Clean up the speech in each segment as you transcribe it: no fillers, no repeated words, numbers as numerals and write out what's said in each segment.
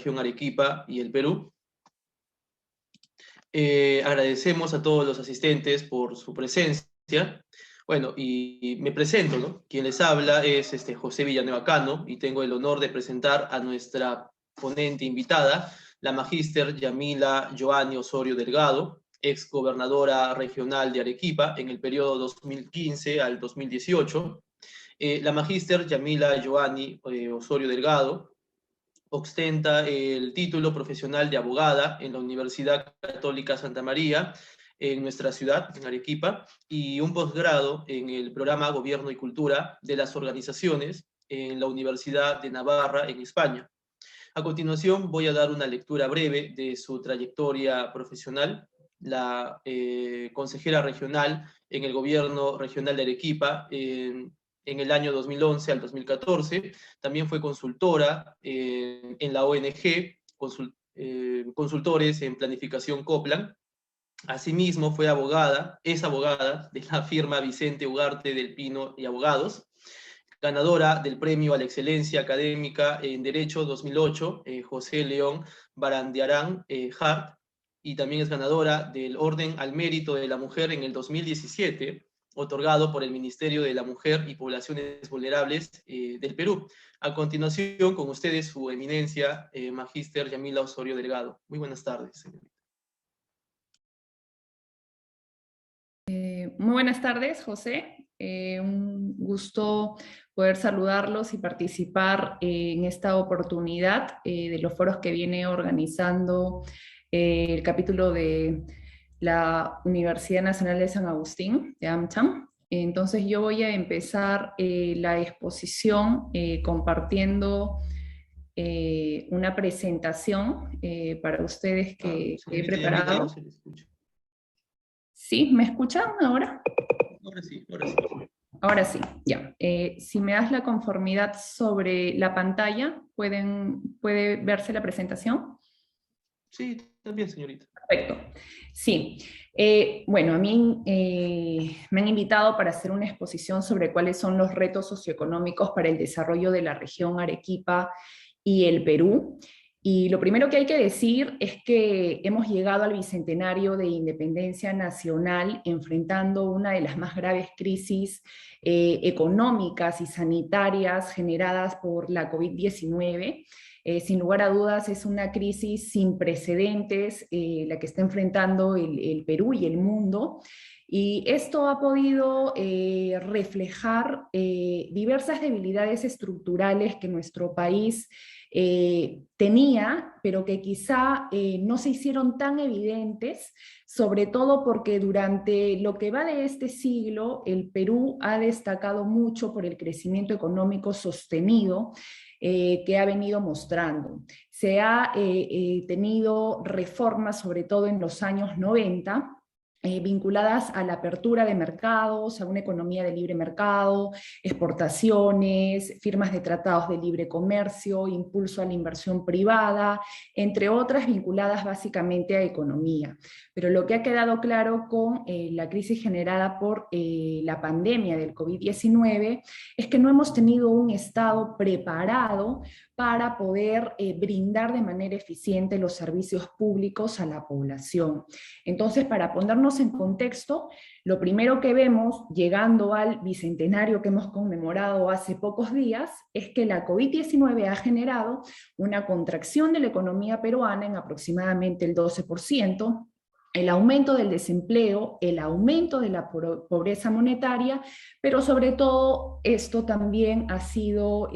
región Arequipa y el Perú. Agradecemos a todos los asistentes por su presencia. Bueno, y me presento, ¿no? Quien les habla es José Villanueva Cano, y tengo el honor de presentar a nuestra ponente invitada, la magíster Yamila Joanny Osorio Delgado, ex gobernadora regional de Arequipa en el periodo 2015 al 2018. La magíster Yamila Joanny Osorio Delgado ostenta el título profesional de abogada en la Universidad Católica Santa María, en nuestra ciudad, en Arequipa, y un posgrado en el programa Gobierno y Cultura de las Organizaciones en la Universidad de Navarra, en España. A continuación voy a dar una lectura breve de su trayectoria profesional. La consejera regional en el Gobierno Regional de Arequipa en el año 2011 al 2014, también fue consultora en la ONG, consultores en planificación Coplan. Asimismo es abogada de la firma Vicente Ugarte del Pino y Abogados, ganadora del Premio a la Excelencia Académica en Derecho 2008, José León Barandiarán Hart, y también es ganadora del Orden al Mérito de la Mujer en el 2017, otorgado por el Ministerio de la Mujer y Poblaciones Vulnerables del Perú. A continuación, con ustedes, su eminencia, magíster Yamila Osorio Delgado. Muy buenas tardes, señorita. Muy buenas tardes, José. Un gusto poder saludarlos y participar en esta oportunidad de los foros que viene organizando el capítulo de la Universidad Nacional de San Agustín, de AmCham. Entonces yo voy a empezar la exposición compartiendo una presentación para ustedes que he preparado. No se le escucha. ¿Sí? ¿Me escuchan ahora? Ahora sí, ahora sí. Ahora sí, ya. Si me das la conformidad sobre la pantalla, ¿puede verse la presentación? Sí, también, señorita. Perfecto. Sí. Bueno, a mí me han invitado para hacer una exposición sobre cuáles son los retos socioeconómicos para el desarrollo de la región Arequipa y el Perú. Y lo primero que hay que decir es que hemos llegado al bicentenario de independencia nacional enfrentando una de las más graves crisis económicas y sanitarias generadas por la COVID-19. Sin lugar a dudas es una crisis sin precedentes la que está enfrentando el Perú y el mundo. Y esto ha podido reflejar diversas debilidades estructurales que nuestro país tenía, pero que quizá no se hicieron tan evidentes, sobre todo porque durante lo que va de este siglo, el Perú ha destacado mucho por el crecimiento económico sostenido que ha venido mostrando. Se ha tenido reformas, sobre todo en los años 90, vinculadas a la apertura de mercados, a una economía de libre mercado, exportaciones, firmas de tratados de libre comercio, impulso a la inversión privada, entre otras vinculadas básicamente a economía. Pero lo que ha quedado claro con la crisis generada por la pandemia del COVID-19 es que no hemos tenido un Estado preparado para poder brindar de manera eficiente los servicios públicos a la población. Entonces, para ponernos en contexto, lo primero que vemos llegando al bicentenario que hemos conmemorado hace pocos días es que la COVID-19 ha generado una contracción de la economía peruana en aproximadamente el 12%, el aumento del desempleo, el aumento de la pobreza monetaria, pero sobre todo esto también ha sido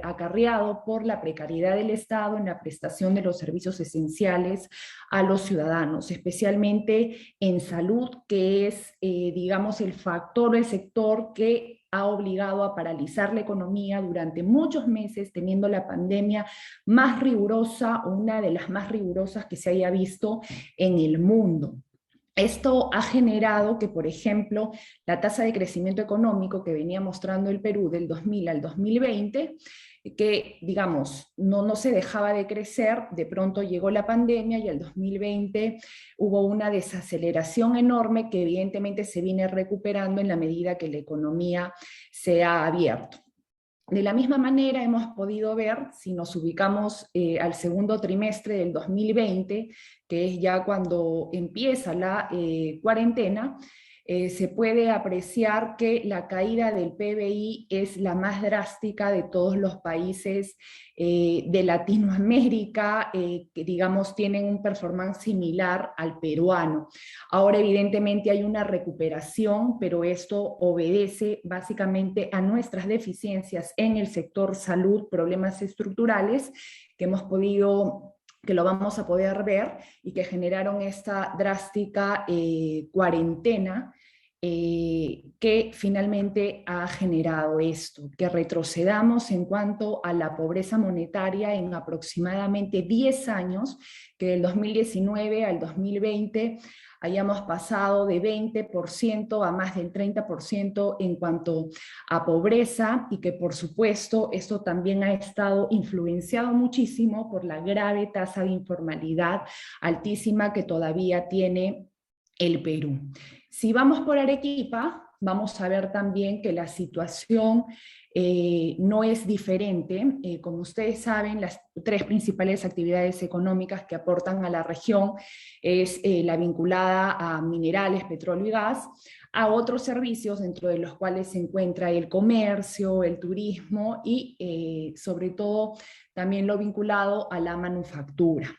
acarreado por la precariedad del Estado en la prestación de los servicios esenciales a los ciudadanos, especialmente en salud, que es, digamos, el factor, el sector que ha obligado a paralizar la economía durante muchos meses, teniendo la pandemia más rigurosa, o una de las más rigurosas que se haya visto en el mundo. Esto ha generado que, por ejemplo, la tasa de crecimiento económico que venía mostrando el Perú del 2000 al 2020, que, digamos, no se dejaba de crecer, de pronto llegó la pandemia y el 2020 hubo una desaceleración enorme que evidentemente se viene recuperando en la medida que la economía se ha abierto. De la misma manera hemos podido ver, si nos ubicamos al segundo trimestre del 2020, que es ya cuando empieza la cuarentena, se puede apreciar que la caída del PBI es la más drástica de todos los países de Latinoamérica, que digamos tienen un performance similar al peruano. Ahora evidentemente hay una recuperación, pero esto obedece básicamente a nuestras deficiencias en el sector salud, problemas estructurales que hemos podido, que lo vamos a poder ver y que generaron esta drástica cuarentena que finalmente ha generado esto, que retrocedamos en cuanto a la pobreza monetaria en aproximadamente 10 años, que del 2019 al 2020 hayamos pasado de 20% a más del 30% en cuanto a pobreza, y que por supuesto esto también ha estado influenciado muchísimo por la grave tasa de informalidad altísima que todavía tiene el Perú. Si vamos por Arequipa, vamos a ver también que la situación no es diferente. Como ustedes saben, las tres principales actividades económicas que aportan a la región es la vinculada a minerales, petróleo y gas, a otros servicios dentro de los cuales se encuentra el comercio, el turismo y sobre todo también lo vinculado a la manufactura.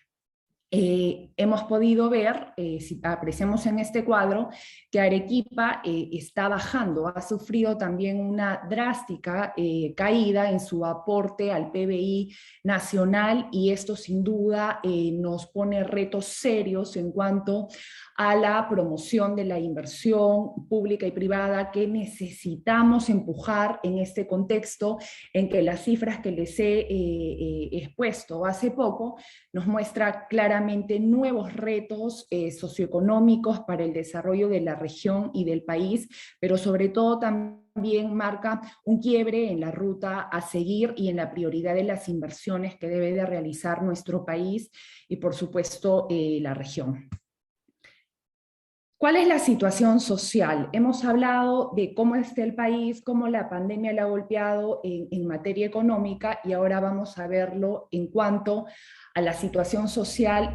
Hemos podido ver, si apreciamos en este cuadro, que Arequipa está bajando, ha sufrido también una drástica caída en su aporte al PBI nacional, y esto sin duda nos pone retos serios en cuanto a la promoción de la inversión pública y privada que necesitamos empujar en este contexto en que las cifras que les he expuesto hace poco nos muestra claramente nuevos retos socioeconómicos para el desarrollo de la región y del país, pero sobre todo también marca un quiebre en la ruta a seguir y en la prioridad de las inversiones que debe de realizar nuestro país y por supuesto la región. ¿Cuál es la situación social? Hemos hablado de cómo está el país, cómo la pandemia le ha golpeado en materia económica, y ahora vamos a verlo en cuanto a la situación social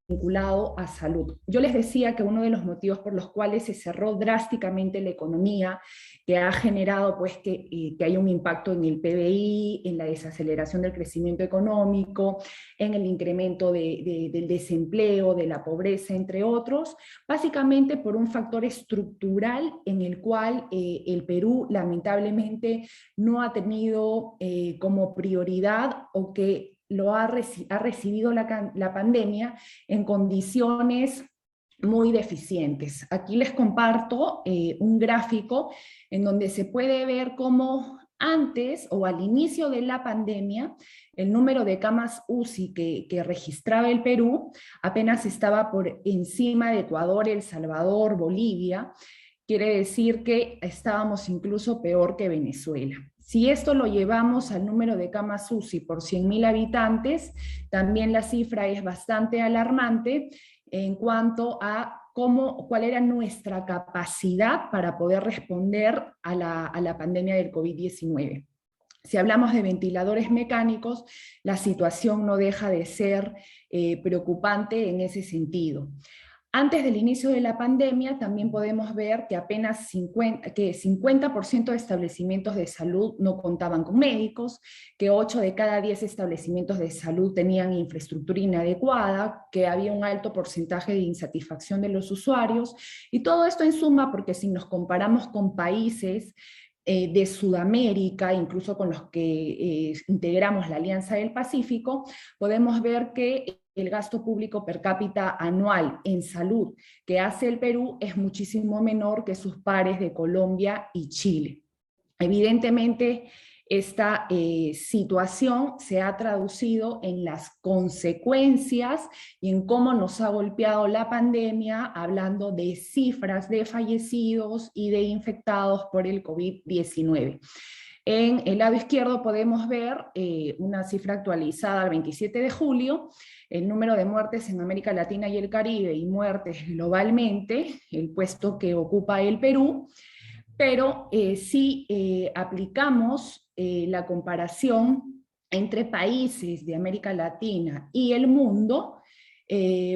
vinculado a salud. Yo les decía que uno de los motivos por los cuales se cerró drásticamente la economía, que ha generado pues que haya un impacto en el PBI, en la desaceleración del crecimiento económico, en el incremento del desempleo, de la pobreza, entre otros, básicamente por un factor estructural en el cual el Perú lamentablemente no ha tenido como prioridad, o que ha recibido la pandemia en condiciones muy deficientes. Aquí les comparto un gráfico en donde se puede ver cómo antes o al inicio de la pandemia el número de camas UCI que registraba el Perú apenas estaba por encima de Ecuador, El Salvador, Bolivia. Quiere decir que estábamos incluso peor que Venezuela. Si esto lo llevamos al número de camas UCI por 100.000 habitantes, también la cifra es bastante alarmante en cuanto a cuál era nuestra capacidad para poder responder a la pandemia del COVID-19. Si hablamos de ventiladores mecánicos, la situación no deja de ser preocupante en ese sentido. Antes del inicio de la pandemia también podemos ver que apenas 50% de establecimientos de salud no contaban con médicos, que 8 de cada 10 establecimientos de salud tenían infraestructura inadecuada, que había un alto porcentaje de insatisfacción de los usuarios, y todo esto en suma porque si nos comparamos con países de Sudamérica, incluso con los que integramos la Alianza del Pacífico, podemos ver que el gasto público per cápita anual en salud que hace el Perú es muchísimo menor que sus pares de Colombia y Chile. Evidentemente, esta situación se ha traducido en las consecuencias y en cómo nos ha golpeado la pandemia, hablando de cifras de fallecidos y de infectados por el COVID-19. En el lado izquierdo podemos ver una cifra actualizada al 27 de julio, el número de muertes en América Latina y el Caribe y muertes globalmente, el puesto que ocupa el Perú, pero si aplicamos la comparación entre países de América Latina y el mundo,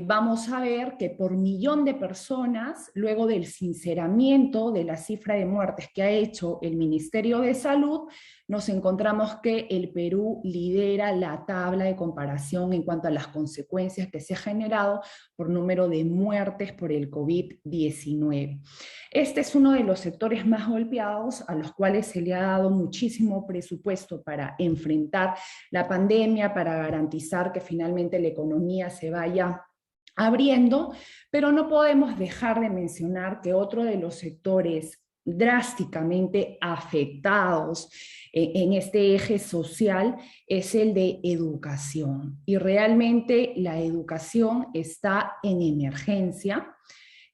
vamos a ver que por millón de personas, luego del sinceramiento de la cifra de muertes que ha hecho el Ministerio de Salud, nos encontramos que el Perú lidera la tabla de comparación en cuanto a las consecuencias que se ha generado por número de muertes por el COVID-19. Este es uno de los sectores más golpeados, a los cuales se le ha dado muchísimo presupuesto para enfrentar la pandemia, para garantizar que finalmente la economía se vaya abriendo, pero no podemos dejar de mencionar que otro de los sectores drásticamente afectados en este eje social es el de educación. Y realmente la educación está en emergencia.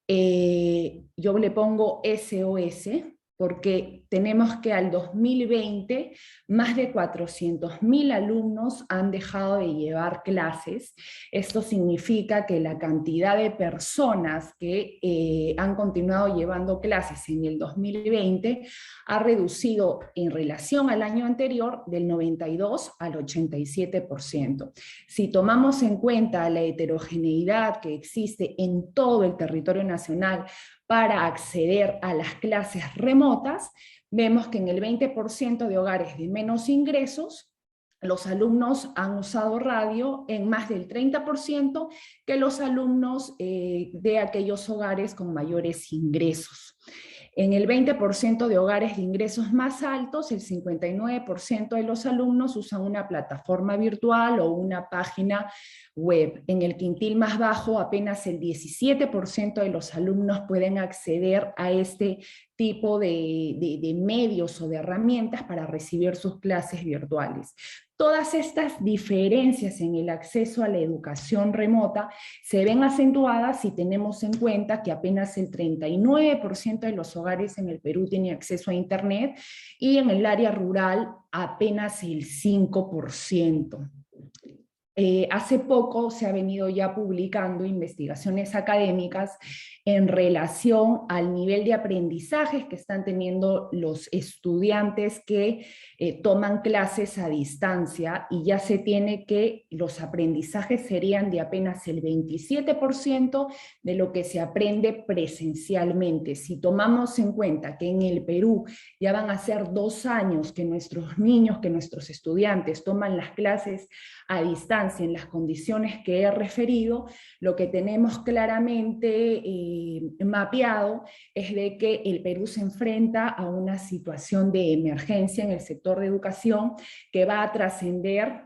Yo le pongo SOS porque tenemos que al 2020 más de 400.000 alumnos han dejado de llevar clases. Esto significa que la cantidad de personas que han continuado llevando clases en el 2020 ha reducido en relación al año anterior del 92 al 87%. Si tomamos en cuenta la heterogeneidad que existe en todo el territorio nacional para acceder a las clases remotas, vemos que en el 20% de hogares de menos ingresos, los alumnos han usado radio en más del 30% que los alumnos de aquellos hogares con mayores ingresos. En el 20% de hogares de ingresos más altos, el 59% de los alumnos usan una plataforma virtual o una página web. En el quintil más bajo, apenas el 17% de los alumnos pueden acceder a este tipo de medios o de herramientas para recibir sus clases virtuales. Todas estas diferencias en el acceso a la educación remota se ven acentuadas si tenemos en cuenta que apenas el 39% de los hogares en el Perú tiene acceso a Internet y en el área rural apenas el 5%. Hace poco se ha venido ya publicando investigaciones académicas en relación al nivel de aprendizajes que están teniendo los estudiantes que toman clases a distancia, y ya se tiene que los aprendizajes serían de apenas el 27% de lo que se aprende presencialmente. Si tomamos en cuenta que en el Perú ya van a ser 2 años que nuestros niños, que nuestros estudiantes toman las clases a distancia en las condiciones que he referido, lo que tenemos claramente mapeado es de que el Perú se enfrenta a una situación de emergencia en el sector de educación que va a trascender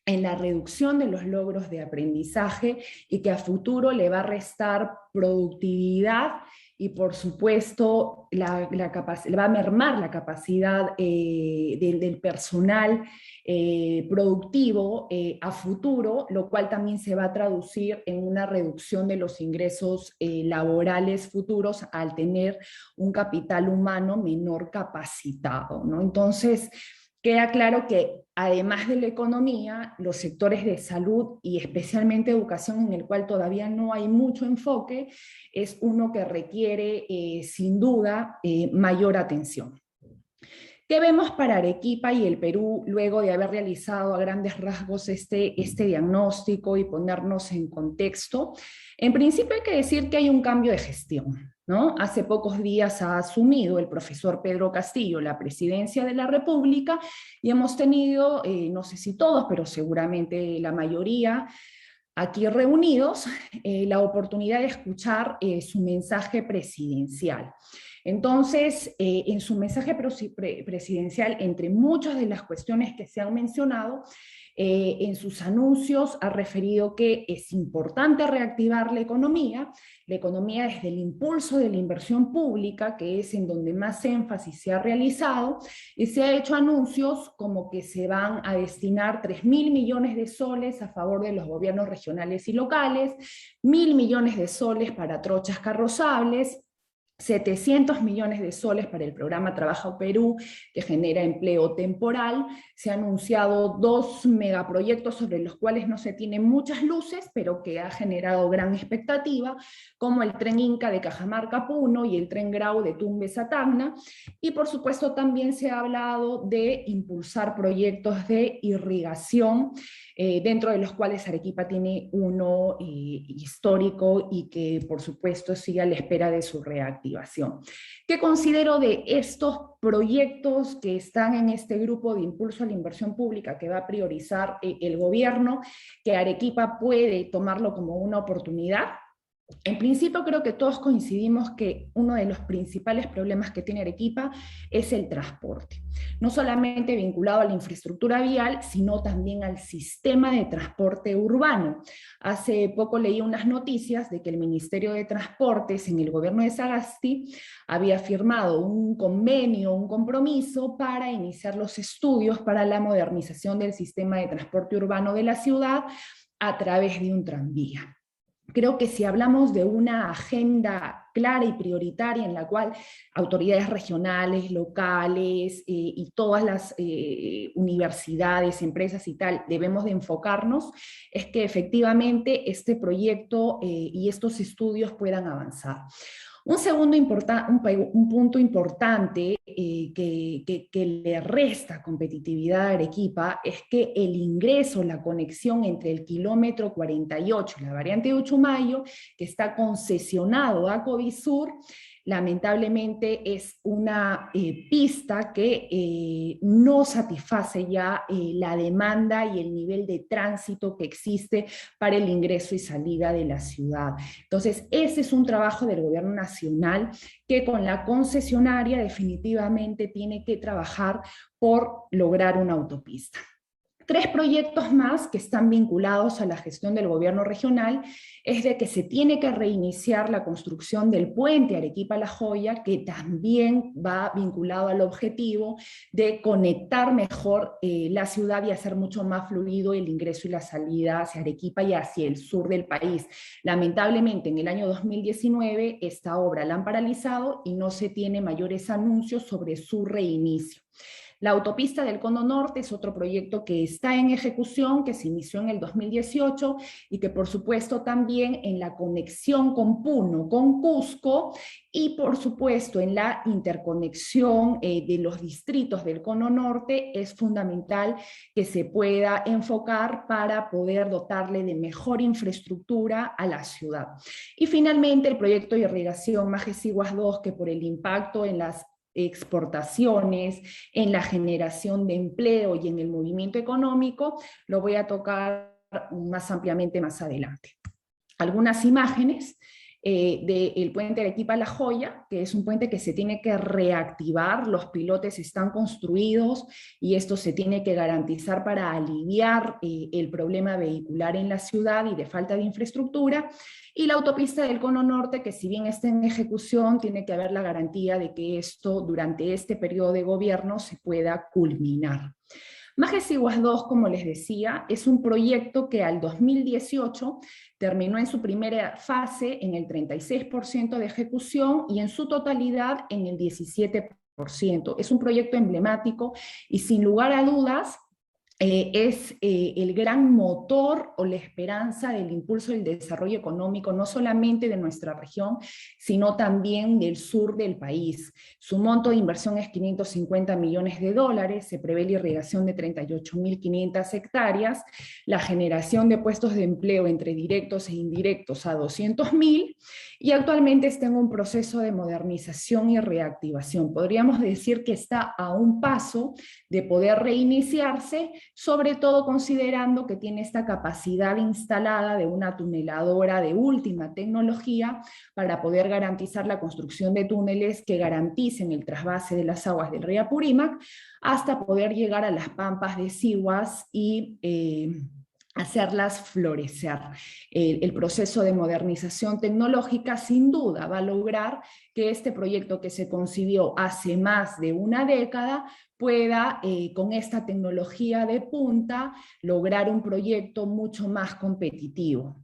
en la reducción de los logros de aprendizaje y que a futuro le va a restar productividad y por supuesto va a mermar la capacidad del personal productivo a futuro, lo cual también se va a traducir en una reducción de los ingresos laborales futuros al tener un capital humano menor capacitado, ¿no? Entonces, queda claro que además de la economía, los sectores de salud y especialmente educación, en el cual todavía no hay mucho enfoque, es uno que requiere sin duda mayor atención. ¿Qué vemos para Arequipa y el Perú luego de haber realizado a grandes rasgos este diagnóstico y ponernos en contexto? En principio hay que decir que hay un cambio de gestión, ¿no? Hace pocos días ha asumido el profesor Pedro Castillo la presidencia de la República y hemos tenido, no sé si todos, pero seguramente la mayoría, aquí reunidos, la oportunidad de escuchar su mensaje presidencial. Entonces, en su mensaje presidencial, entre muchas de las cuestiones que se han mencionado, en sus anuncios ha referido que es importante reactivar la economía desde el impulso de la inversión pública, que es en donde más énfasis se ha realizado, y se ha hecho anuncios como que se van a destinar 3.000 millones de soles a favor de los gobiernos regionales y locales, 1.000 millones de soles para trochas carrozables, 700 millones de soles para el programa Trabaja Perú, que genera empleo temporal. Se han anunciado 2 megaproyectos sobre los cuales no se tienen muchas luces, pero que ha generado gran expectativa, como el tren Inca de Cajamarca a Puno y el tren Grau de Tumbes a Tacna. Y por supuesto también se ha hablado de impulsar proyectos de irrigación, dentro de los cuales Arequipa tiene uno histórico y que por supuesto sigue a la espera de su reactivación. ¿Qué considero de estos proyectos que están en este grupo de impulso a la inversión pública que va a priorizar el gobierno, que Arequipa puede tomarlo como una oportunidad? En principio creo que todos coincidimos que uno de los principales problemas que tiene Arequipa es el transporte, no solamente vinculado a la infraestructura vial, sino también al sistema de transporte urbano. Hace poco leí unas noticias de que el Ministerio de Transportes en el gobierno de Sagasti había firmado un convenio, un compromiso para iniciar los estudios para la modernización del sistema de transporte urbano de la ciudad a través de un tranvía. Creo que si hablamos de una agenda clara y prioritaria en la cual autoridades regionales, locales y todas las universidades, empresas y tal debemos de enfocarnos, es que efectivamente este proyecto y estos estudios puedan avanzar. Un segundo un punto importante que le resta competitividad a Arequipa es que el ingreso, la conexión entre el kilómetro 48 y la variante de Uchumayo, que está concesionado a Covisur, lamentablemente es una pista que no satisface ya la demanda y el nivel de tránsito que existe para el ingreso y salida de la ciudad. Entonces, ese es un trabajo del gobierno nacional que con la concesionaria definitivamente tiene que trabajar por lograr una autopista. 3 proyectos más que están vinculados a la gestión del gobierno regional es de que se tiene que reiniciar la construcción del puente Arequipa-La Joya, que también va vinculado al objetivo de conectar mejor la ciudad y hacer mucho más fluido el ingreso y la salida hacia Arequipa y hacia el sur del país. Lamentablemente, en el año 2019 esta obra la han paralizado y no se tiene mayores anuncios sobre su reinicio. La autopista del Cono Norte es otro proyecto que está en ejecución, que se inició en el 2018 y que por supuesto también en la conexión con Puno, con Cusco y por supuesto en la interconexión de los distritos del Cono Norte es fundamental que se pueda enfocar para poder dotarle de mejor infraestructura a la ciudad. Y finalmente el proyecto de irrigación Majes-Iguas 2, que por el impacto en las exportaciones, en la generación de empleo y en el movimiento económico, lo voy a tocar más ampliamente más adelante. Algunas imágenes del puente Arequipa-La Joya, que es un puente que se tiene que reactivar, los pilotes están construidos y esto se tiene que garantizar para aliviar el problema vehicular en la ciudad y de falta de infraestructura, y la autopista del Cono Norte, que si bien está en ejecución, tiene que haber la garantía de que esto durante este periodo de gobierno se pueda culminar. Majes-Iguas 2, como les decía, es un proyecto que al 2018 terminó en su primera fase en el 36% de ejecución y en su totalidad en el 17%. Es un proyecto emblemático y sin lugar a dudas es el gran motor o la esperanza del impulso del desarrollo económico, no solamente de nuestra región, sino también del sur del país. Su monto de inversión es 550 millones de dólares, se prevé la irrigación de 38.500 hectáreas, la generación de puestos de empleo entre directos e indirectos a 200.000, y actualmente está en un proceso de modernización y reactivación. Podríamos decir que está a un paso de poder reiniciarse, sobre todo considerando que tiene esta capacidad instalada de una tuneladora de última tecnología para poder garantizar la construcción de túneles que garanticen el trasvase de las aguas del río Apurímac hasta poder llegar a las pampas de Sihuas y hacerlas florecer. El proceso de modernización tecnológica sin duda va a lograr que este proyecto que se concibió hace más de una década pueda, con esta tecnología de punta, lograr un proyecto mucho más competitivo.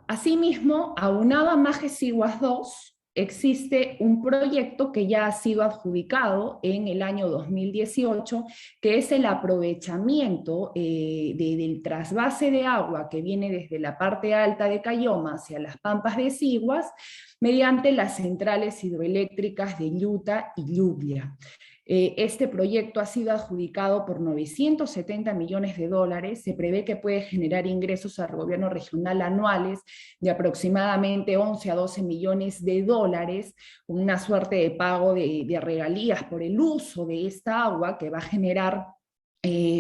Asimismo, aunado a Majes-Siguas 2, existe un proyecto que ya ha sido adjudicado en el año 2018, que es el aprovechamiento del trasvase de agua que viene desde la parte alta de Cayoma hacia las Pampas de Siguas, mediante las centrales hidroeléctricas de Lluta y Lluvia. Este proyecto ha sido adjudicado por 970 millones de dólares. Se prevé que puede generar ingresos al gobierno regional anuales de aproximadamente 11 a 12 millones de dólares, una suerte de pago de regalías por el uso de esta agua que va a generar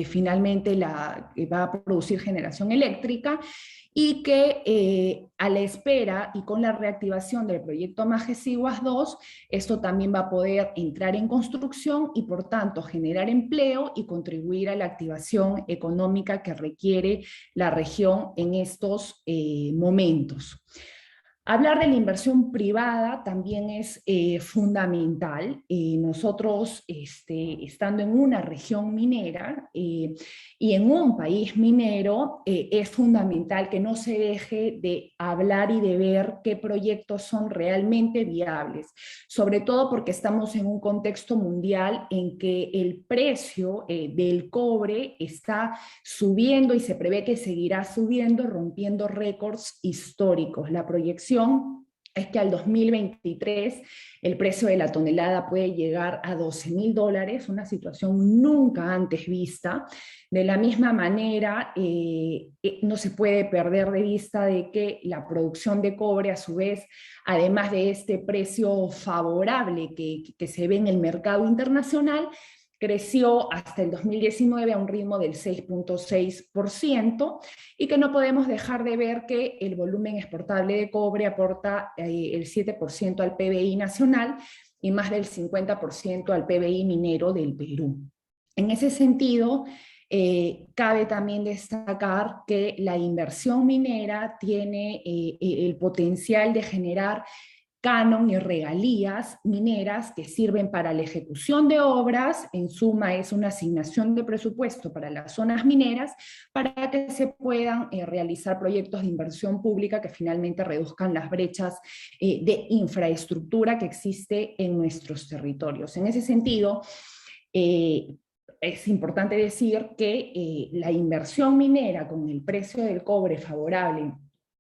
finalmente va a producir generación eléctrica, y que a la espera y con la reactivación del proyecto Majes-Siguas 2, esto también va a poder entrar en construcción y por tanto generar empleo y contribuir a la activación económica que requiere la región en estos momentos. Hablar de la inversión privada también es fundamental. Nosotros, estando en una región minera y en un país minero, es fundamental que no se deje de hablar y de ver qué proyectos son realmente viables, sobre todo porque estamos en un contexto mundial en que el precio del cobre está subiendo y se prevé que seguirá subiendo, rompiendo récords históricos. La proyección es que al 2023 el precio de la tonelada puede llegar a $12.000, una situación nunca antes vista. De la misma manera, no se puede perder de vista de que la producción de cobre, a su vez, además de este precio favorable que se ve en el mercado internacional, creció hasta el 2019 a un ritmo del 6.6%, y que no podemos dejar de ver que el volumen exportable de cobre aporta el 7% al PBI nacional y más del 50% al PBI minero del Perú. En ese sentido, cabe también destacar que la inversión minera tiene el potencial de generar canon y regalías mineras que sirven para la ejecución de obras. En suma, es una asignación de presupuesto para las zonas mineras para que se puedan realizar proyectos de inversión pública que finalmente reduzcan las brechas de infraestructura que existe en nuestros territorios. En ese sentido, es importante decir que la inversión minera con el precio del cobre favorable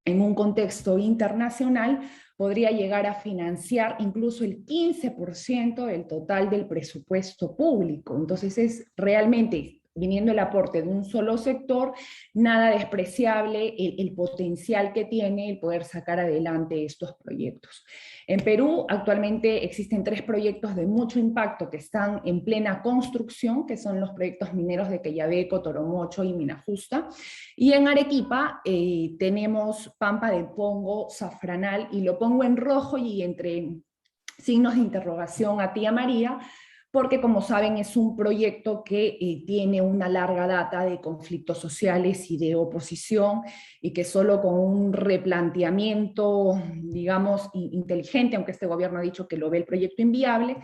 en un contexto internacional podría llegar a financiar incluso el 15% del total del presupuesto público. Entonces es realmente, viniendo el aporte de un solo sector, nada despreciable el potencial que tiene el poder sacar adelante estos proyectos. En Perú actualmente existen 3 proyectos de mucho impacto que están en plena construcción, que son los proyectos mineros de Quellaveco, Toromocho y Mina Justa. Y en Arequipa tenemos Pampa de Pongo, Zafranal, y lo pongo en rojo y entre signos de interrogación a tía María, porque como saben es un proyecto que tiene una larga data de conflictos sociales y de oposición, y que solo con un replanteamiento, digamos, inteligente, aunque este gobierno ha dicho que lo ve el proyecto inviable,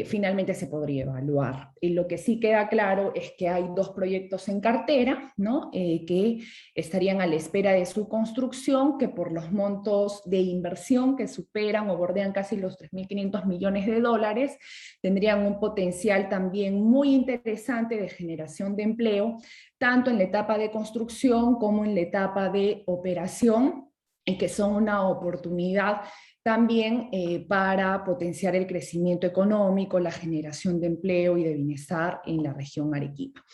finalmente se podría evaluar. Y lo que sí queda claro es que hay 2 proyectos en cartera, ¿no? Que estarían a la espera de su construcción, que por los montos de inversión que superan o bordean casi los 3.500 millones de dólares, tendrían un potencial también muy interesante de generación de empleo, tanto en la etapa de construcción como en la etapa de operación, y que son una oportunidad también para potenciar el crecimiento económico, la generación de empleo y de bienestar en la región Arequipa.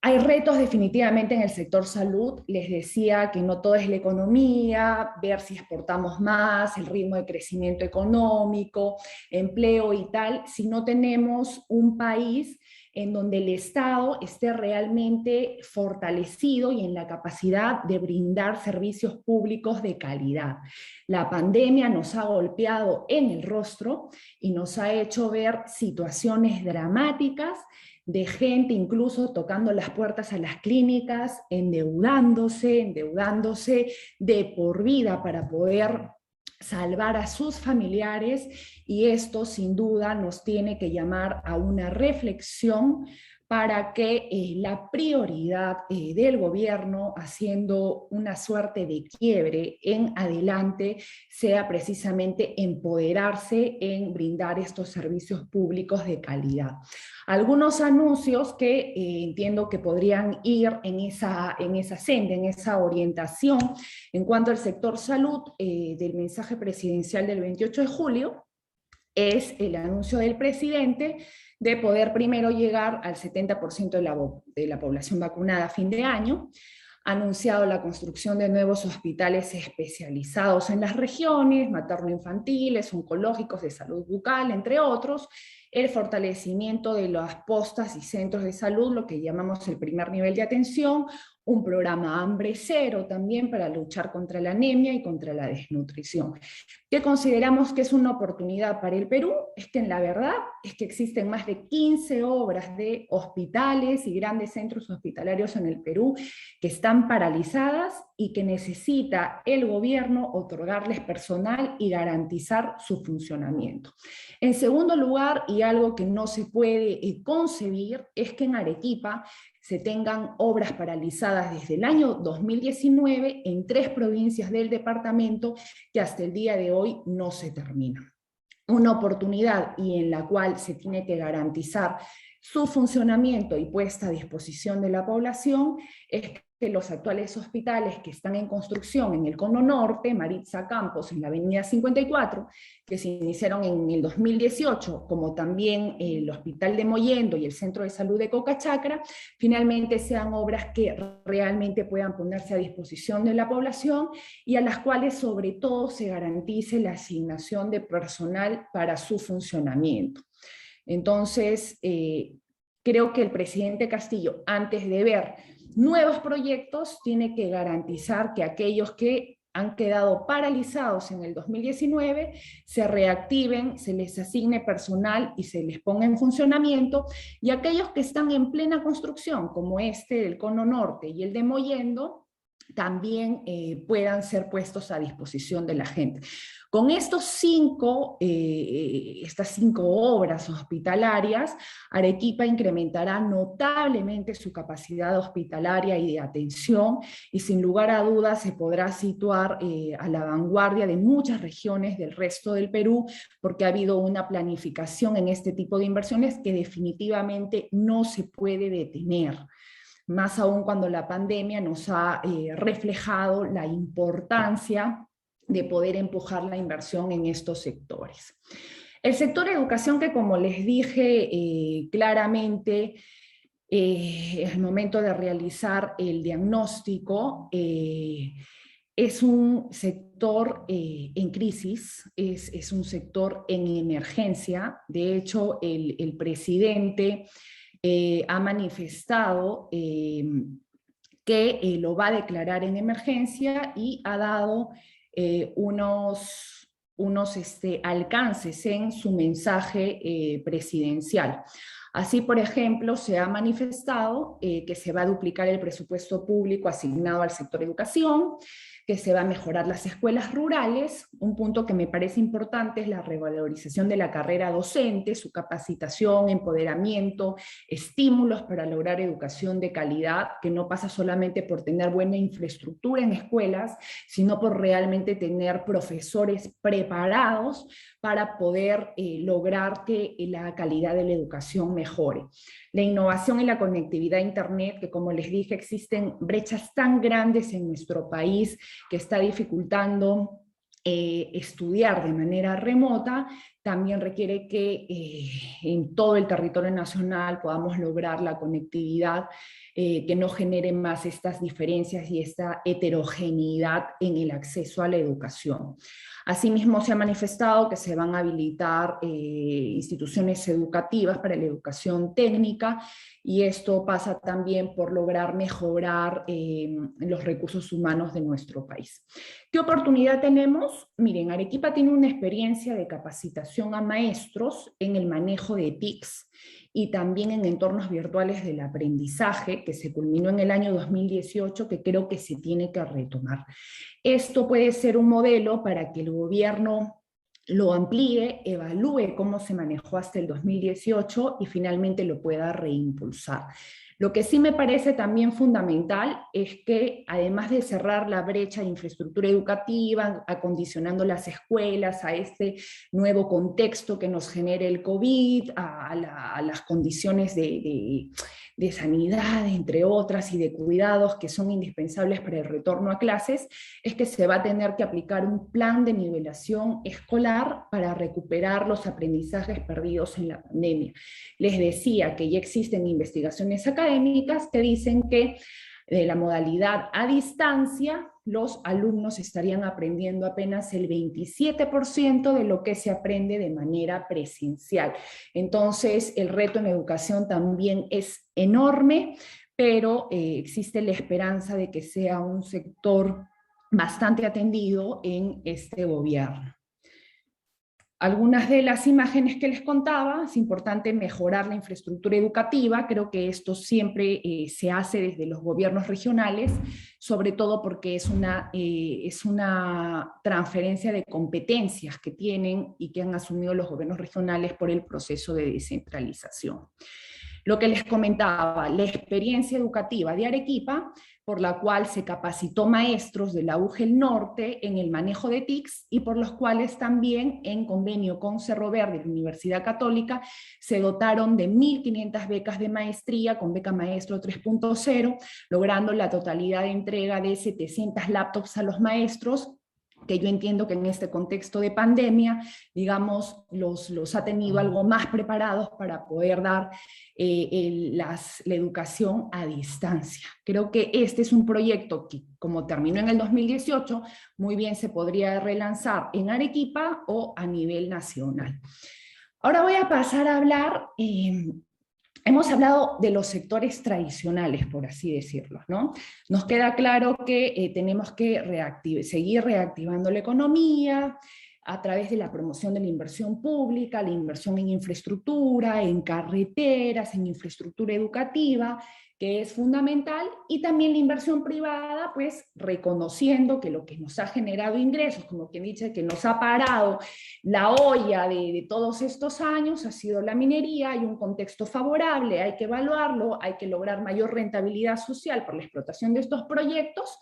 Hay retos definitivamente en el sector salud. Les decía que no todo es la economía, ver si exportamos más, el ritmo de crecimiento económico, empleo y tal, si no tenemos un país en donde el Estado esté realmente fortalecido y en la capacidad de brindar servicios públicos de calidad. La pandemia nos ha golpeado en el rostro y nos ha hecho ver situaciones dramáticas de gente incluso tocando las puertas a las clínicas, endeudándose de por vida para poder salvar a sus familiares, y esto sin duda nos tiene que llamar a una reflexión para que la prioridad del gobierno, haciendo una suerte de quiebre en adelante, sea precisamente empoderarse en brindar estos servicios públicos de calidad. Algunos anuncios que entiendo que podrían ir en esa senda, en esa orientación, en cuanto al sector salud, del mensaje presidencial del 28 de julio, es el anuncio del presidente de poder primero llegar al 70% de la población vacunada a fin de año. Ha anunciado la construcción de nuevos hospitales especializados en las regiones, materno-infantiles, oncológicos, de salud bucal, entre otros, el fortalecimiento de las postas y centros de salud, lo que llamamos el primer nivel de atención, un programa hambre cero también para luchar contra la anemia y contra la desnutrición. ¿Qué consideramos que es una oportunidad para el Perú? Es que en la verdad es que existen más de 15 obras de hospitales y grandes centros hospitalarios en el Perú que están paralizadas y que necesita el gobierno otorgarles personal y garantizar su funcionamiento. En segundo lugar, y algo que no se puede concebir, es que en Arequipa se tengan obras paralizadas desde el año 2019 en 3 provincias del departamento que hasta el día de hoy no se terminan. Una oportunidad y en la cual se tiene que garantizar su funcionamiento y puesta a disposición de la población es que los actuales hospitales que están en construcción en el Cono Norte, Maritza Campos, en la avenida 54, que se iniciaron en el 2018, como también el Hospital de Mollendo y el Centro de Salud de Cocachacra, finalmente sean obras que realmente puedan ponerse a disposición de la población y a las cuales sobre todo se garantice la asignación de personal para su funcionamiento. Entonces, creo que el presidente Castillo, antes de ver nuevos proyectos, tiene que garantizar que aquellos que han quedado paralizados en el 2019 se reactiven, se les asigne personal y se les ponga en funcionamiento, y aquellos que están en plena construcción, como este del Cono Norte y el de Mollendo, también puedan ser puestos a disposición de la gente. Con estas 5 obras hospitalarias, Arequipa incrementará notablemente su capacidad hospitalaria y de atención, y sin lugar a dudas se podrá situar a la vanguardia de muchas regiones del resto del Perú, porque ha habido una planificación en este tipo de inversiones que definitivamente no se puede detener. Más aún cuando la pandemia nos ha reflejado la importancia de poder empujar la inversión en estos sectores. El sector educación, que como les dije claramente, al momento de realizar el diagnóstico, es un sector en crisis, es un sector en emergencia. De hecho, el presidente ha manifestado que lo va a declarar en emergencia y ha dado unos alcances en su mensaje presidencial. Así, por ejemplo, se ha manifestado que se va a duplicar el presupuesto público asignado al sector educación, que se va a mejorar las escuelas rurales. Un punto que me parece importante es la revalorización de la carrera docente, su capacitación, empoderamiento, estímulos para lograr educación de calidad, que no pasa solamente por tener buena infraestructura en escuelas, sino por realmente tener profesores preparados para poder lograr que la calidad de la educación mejore. La innovación y la conectividad a Internet, que como les dije, existen brechas tan grandes en nuestro país que está dificultando estudiar de manera remota, también requiere que en todo el territorio nacional podamos lograr la conectividad que no genere más estas diferencias y esta heterogeneidad en el acceso a la educación. Asimismo, se ha manifestado que se van a habilitar instituciones educativas para la educación técnica, y esto pasa también por lograr mejorar los recursos humanos de nuestro país. ¿Qué oportunidad tenemos? Miren, Arequipa tiene una experiencia de capacitación a maestros en el manejo de TICs y también en entornos virtuales del aprendizaje, que se culminó en el año 2018, que creo que se tiene que retomar. Esto puede ser un modelo para que el gobierno lo amplíe, evalúe cómo se manejó hasta el 2018 y finalmente lo pueda reimpulsar. Lo que sí me parece también fundamental es que, además de cerrar la brecha de infraestructura educativa, acondicionando las escuelas a este nuevo contexto que nos genera el COVID, a las condiciones de sanidad, entre otras, y de cuidados que son indispensables para el retorno a clases, es que se va a tener que aplicar un plan de nivelación escolar para recuperar los aprendizajes perdidos en la pandemia. Les decía que ya existen investigaciones académicas que dicen que de la modalidad a distancia, los alumnos estarían aprendiendo apenas el 27% de lo que se aprende de manera presencial. Entonces, el reto en educación también es enorme, pero existe la esperanza de que sea un sector bastante atendido en este gobierno. Algunas de las imágenes que les contaba, es importante mejorar la infraestructura educativa, creo que esto siempre se hace desde los gobiernos regionales, sobre todo porque es una transferencia de competencias que tienen y que han asumido los gobiernos regionales por el proceso de descentralización. Lo que les comentaba, la experiencia educativa de Arequipa, por la cual se capacitó maestros de la UGEL Norte en el manejo de TICs y por los cuales también en convenio con Cerro Verde, la Universidad Católica, se dotaron de 1.500 becas de maestría con beca maestro 3.0, logrando la totalidad de entrega de 700 laptops a los maestros, que yo entiendo que en este contexto de pandemia, digamos, los ha tenido algo más preparados para poder dar la educación a distancia. Creo que este es un proyecto que, como terminó en el 2018, muy bien se podría relanzar en Arequipa o a nivel nacional. Ahora voy a pasar a hablar... hemos hablado de los sectores tradicionales, por así decirlo, ¿no? Nos queda claro que tenemos que seguir reactivando la economía a través de la promoción de la inversión pública, la inversión en infraestructura, en carreteras, en infraestructura educativa, que es fundamental, y también la inversión privada, pues reconociendo que lo que nos ha generado ingresos, como quien dice, que nos ha parado la olla de todos estos años ha sido la minería. Hay un contexto favorable, hay que evaluarlo, hay que lograr mayor rentabilidad social por la explotación de estos proyectos,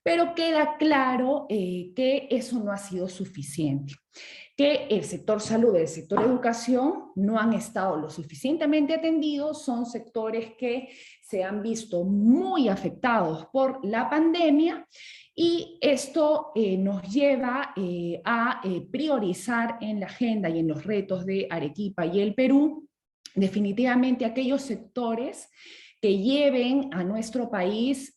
pero queda claro que eso no ha sido suficiente, que el sector salud y el sector educación no han estado lo suficientemente atendidos, son sectores que se han visto muy afectados por la pandemia, y esto nos lleva a priorizar en la agenda y en los retos de Arequipa y el Perú definitivamente aquellos sectores que lleven a nuestro país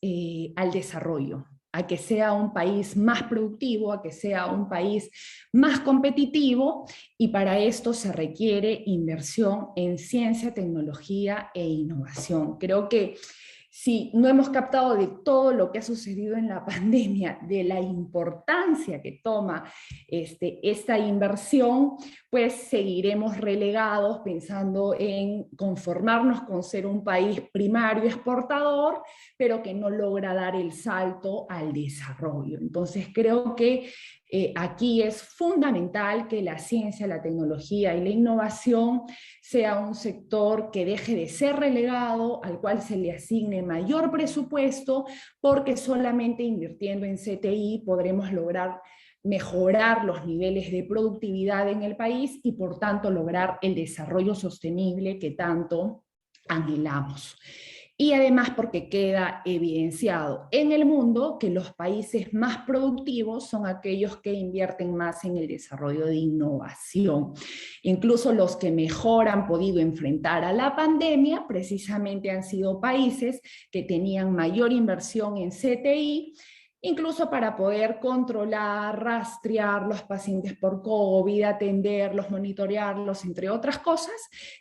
al desarrollo, a que sea un país más productivo, a que sea un país más competitivo, y para esto se requiere inversión en ciencia, tecnología e innovación. Creo que si no hemos captado de todo lo que ha sucedido en la pandemia, de la importancia que toma esta inversión, pues seguiremos relegados pensando en conformarnos con ser un país primario exportador, pero que no logra dar el salto al desarrollo. Entonces creo que aquí es fundamental que la ciencia, la tecnología y la innovación sea un sector que deje de ser relegado, al cual se le asigne mayor presupuesto, porque solamente invirtiendo en CTI podremos lograr mejorar los niveles de productividad en el país y por tanto lograr el desarrollo sostenible que tanto anhelamos. Y además porque queda evidenciado en el mundo que los países más productivos son aquellos que invierten más en el desarrollo de innovación. Incluso los que mejor han podido enfrentar a la pandemia precisamente han sido países que tenían mayor inversión en CTI, incluso para poder controlar, rastrear los pacientes por COVID, atenderlos, monitorearlos, entre otras cosas,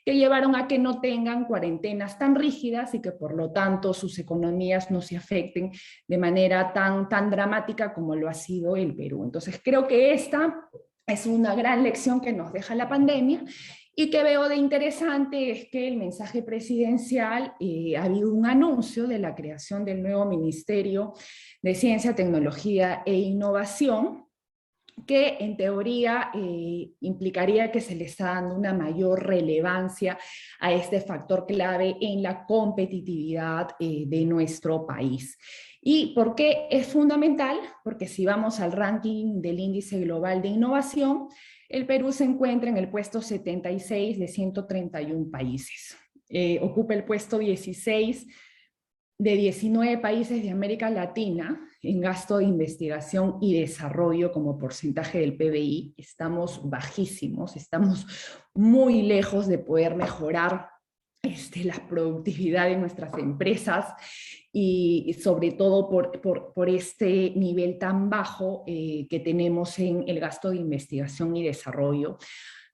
que llevaron a que no tengan cuarentenas tan rígidas y que por lo tanto sus economías no se afecten de manera tan dramática como lo ha sido el Perú. Entonces creo que esta es una gran lección que nos deja la pandemia. Y que veo de interesante es que el mensaje presidencial ha habido un anuncio de la creación del nuevo Ministerio de Ciencia, Tecnología e Innovación, que en teoría implicaría que se le está dando una mayor relevancia a este factor clave en la competitividad de nuestro país. ¿Y por qué es fundamental? Porque si vamos al ranking del Índice Global de Innovación, el Perú se encuentra en el puesto 76 de 131 países. Ocupa el puesto 16 de 19 países de América Latina en gasto de investigación y desarrollo como porcentaje del PBI. Estamos bajísimos, estamos muy lejos de poder mejorar la productividad de nuestras empresas y sobre todo por este nivel tan bajo que tenemos en el gasto de investigación y desarrollo.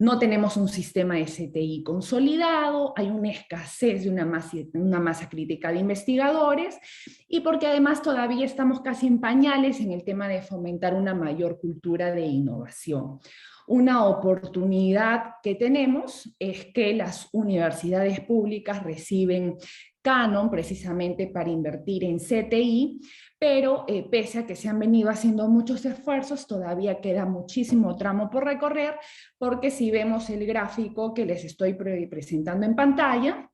No tenemos un sistema STI consolidado, hay una escasez de una masa crítica de investigadores y porque además todavía estamos casi en pañales en el tema de fomentar una mayor cultura de innovación. Una oportunidad que tenemos es que las universidades públicas reciben canon precisamente para invertir en CTI, pero pese a que se han venido haciendo muchos esfuerzos, todavía queda muchísimo tramo por recorrer, porque si vemos el gráfico que les estoy presentando en pantalla,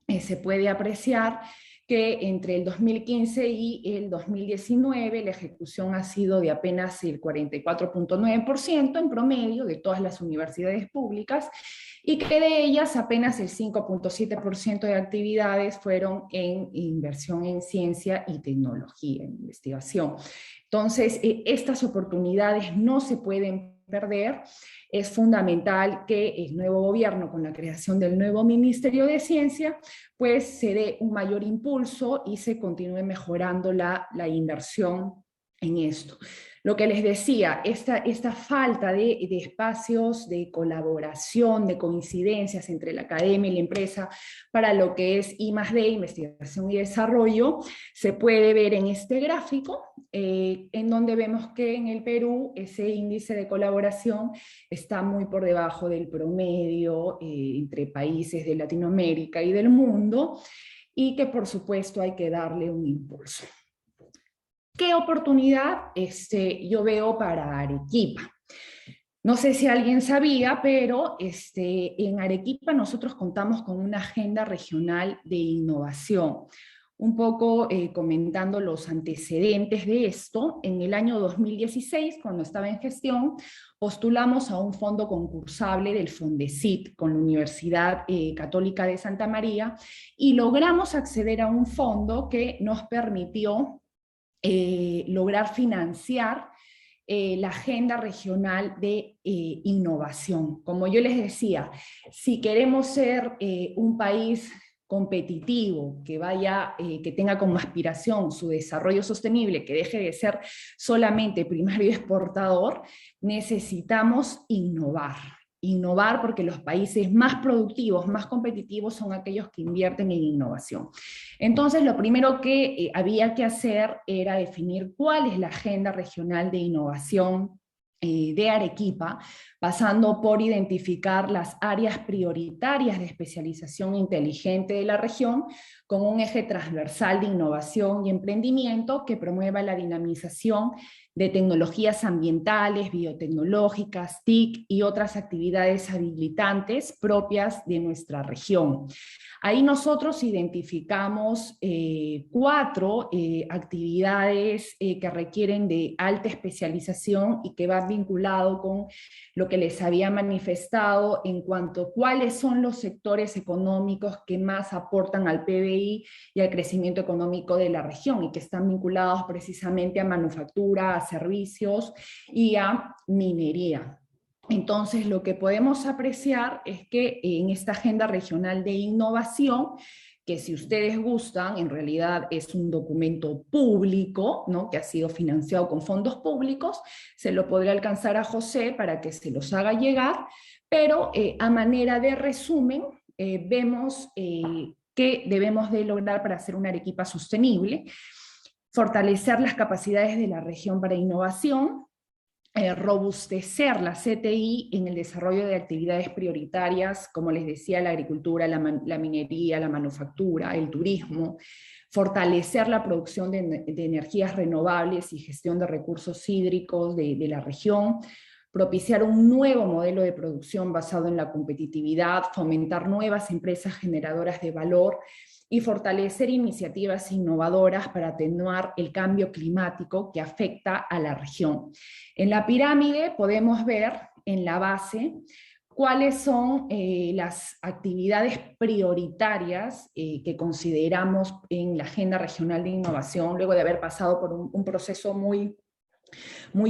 se puede apreciar que entre el 2015 y el 2019 la ejecución ha sido de apenas el 44.9% en promedio de todas las universidades públicas y que de ellas apenas el 5.7% de actividades fueron en inversión en ciencia y tecnología, en investigación. Entonces, estas oportunidades no se pueden perder. Es fundamental que el nuevo gobierno, con la creación del nuevo Ministerio de Ciencia, pues se dé un mayor impulso y se continúe mejorando la inversión en esto. Lo que les decía, esta falta de espacios de colaboración, de coincidencias entre la academia y la empresa para lo que es I+D, investigación y desarrollo, se puede ver en este gráfico, en donde vemos que en el Perú ese índice de colaboración está muy por debajo del promedio entre países de Latinoamérica y del mundo, y que por supuesto hay que darle un impulso. ¿Qué oportunidad yo veo para Arequipa? No sé si alguien sabía, pero en Arequipa nosotros contamos con una agenda regional de innovación. Un poco comentando los antecedentes de esto, en el año 2016, cuando estaba en gestión, postulamos a un fondo concursable del Fondesit con la Universidad Católica de Santa María y logramos acceder a un fondo que nos permitió lograr financiar la agenda regional de innovación. Como yo les decía, si queremos ser un país competitivo, que tenga como aspiración su desarrollo sostenible, que deje de ser solamente primario exportador, necesitamos innovar. Innovar porque los países más productivos, más competitivos son aquellos que invierten en innovación. Entonces, lo primero que había que hacer era definir cuál es la agenda regional de innovación de Arequipa, pasando por identificar las áreas prioritarias de especialización inteligente de la región con un eje transversal de innovación y emprendimiento que promueva la dinamización de tecnologías ambientales, biotecnológicas, TIC y otras actividades habilitantes propias de nuestra región. Ahí nosotros identificamos 4 actividades que requieren de alta especialización y que van vinculado con lo que les había manifestado en cuanto a cuáles son los sectores económicos que más aportan al PBI y al crecimiento económico de la región y que están vinculados precisamente a manufactura, a servicios y a minería. Entonces, lo que podemos apreciar es que en esta agenda regional de innovación, que si ustedes gustan, en realidad es un documento público, ¿no?, que ha sido financiado con fondos públicos, se lo podré alcanzar a José para que se los haga llegar, pero a manera de resumen, vemos qué debemos de lograr para hacer una Arequipa sostenible, fortalecer las capacidades de la región para innovación, robustecer la CTI en el desarrollo de actividades prioritarias, como les decía, la agricultura, la minería, la manufactura, el turismo, fortalecer la producción de energías renovables y gestión de recursos hídricos de la región, propiciar un nuevo modelo de producción basado en la competitividad, fomentar nuevas empresas generadoras de valor y fortalecer iniciativas innovadoras para atenuar el cambio climático que afecta a la región. En la pirámide podemos ver en la base cuáles son las actividades prioritarias que consideramos en la Agenda Regional de Innovación, luego de haber pasado por un proceso muy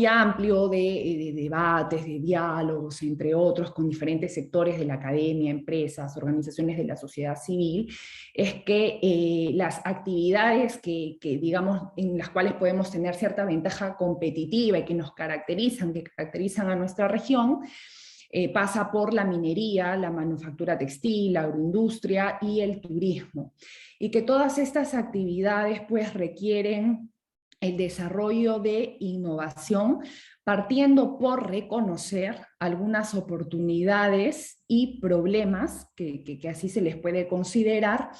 amplio de debates, de diálogos, entre otros, con diferentes sectores de la academia, empresas, organizaciones de la sociedad civil, es que las actividades digamos, en las cuales podemos tener cierta ventaja competitiva y que nos caracterizan, que caracterizan a nuestra región, pasa por la minería, la manufactura textil, la agroindustria y el turismo. Y que todas estas actividades pues requieren el desarrollo de innovación, partiendo por reconocer algunas oportunidades y problemas, que así se les puede considerar,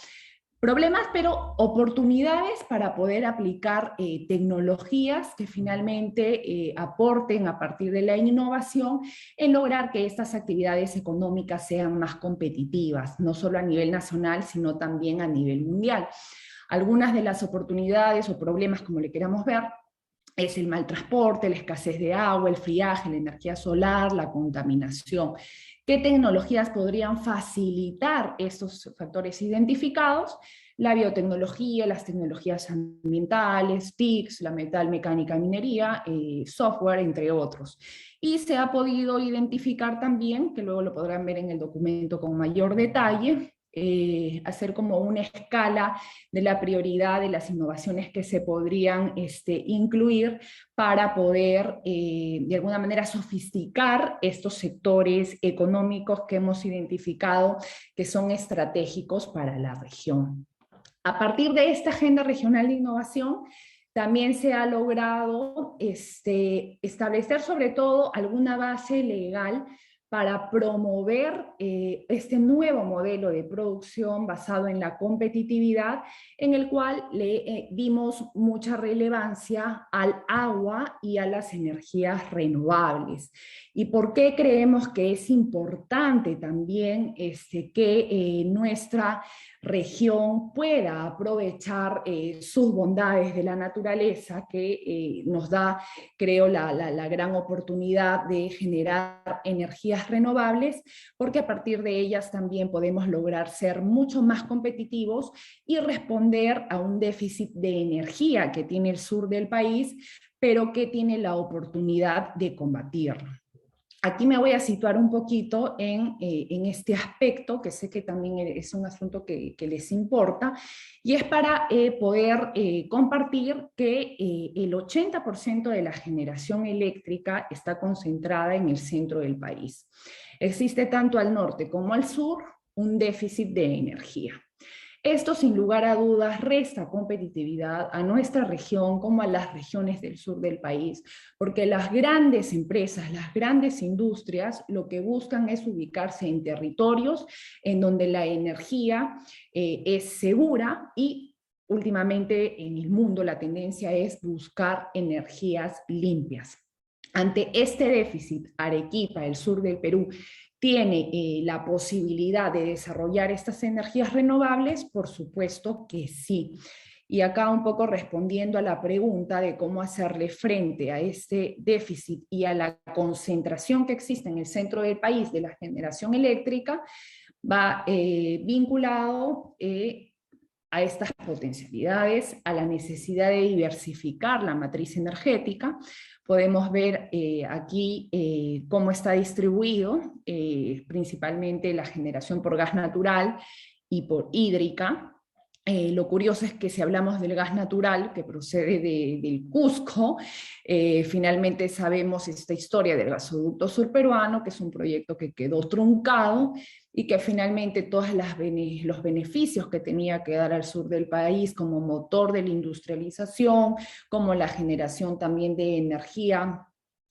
problemas, pero oportunidades para poder aplicar tecnologías que finalmente aporten a partir de la innovación en lograr que estas actividades económicas sean más competitivas, no solo a nivel nacional, sino también a nivel mundial. Algunas de las oportunidades o problemas, como le queramos ver, es el mal transporte, la escasez de agua, el friaje, la energía solar, la contaminación. ¿Qué tecnologías podrían facilitar estos factores identificados? La biotecnología, las tecnologías ambientales, TICs, la metal mecánica minería, software, entre otros. Y se ha podido identificar también, que luego lo podrán ver en el documento con mayor detalle, hacer como una escala de la prioridad de las innovaciones que se podrían incluir para poder de alguna manera sofisticar estos sectores económicos que hemos identificado que son estratégicos para la región. A partir de esta Agenda Regional de Innovación, también se ha logrado establecer sobre todo alguna base legal para promover este nuevo modelo de producción basado en la competitividad, en el cual le dimos mucha relevancia al agua y a las energías renovables. ¿Y por qué creemos que es importante también que nuestra región pueda aprovechar sus bondades de la naturaleza que nos da, creo, la gran oportunidad de generar energías renovables, porque a partir de ellas también podemos lograr ser mucho más competitivos y responder a un déficit de energía que tiene el sur del país, pero que tiene la oportunidad de combatirlo. Aquí me voy a situar un poquito en este aspecto, que sé que también es un asunto que les importa, y es para poder compartir que el 80% de la generación eléctrica está concentrada en el centro del país. Existe tanto al norte como al sur un déficit de energía. Esto, sin lugar a dudas, resta competitividad a nuestra región como a las regiones del sur del país, porque las grandes empresas, las grandes industrias, lo que buscan es ubicarse en territorios en donde la energía es segura y últimamente en el mundo la tendencia es buscar energías limpias. Ante este déficit, Arequipa, el sur del Perú, tiene la posibilidad de desarrollar estas energías renovables, por supuesto que sí. Y acá un poco respondiendo a la pregunta de cómo hacerle frente a este déficit y a la concentración que existe en el centro del país de la generación eléctrica, va vinculado a estas potencialidades, a la necesidad de diversificar la matriz energética. Podemos ver aquí cómo está distribuido, principalmente la generación por gas natural y por hídrica. Lo curioso es que si hablamos del gas natural que procede del Cusco, finalmente sabemos esta historia del gasoducto surperuano, que es un proyecto que quedó truncado y que finalmente todos los beneficios que tenía que dar al sur del país como motor de la industrialización, como la generación también de energía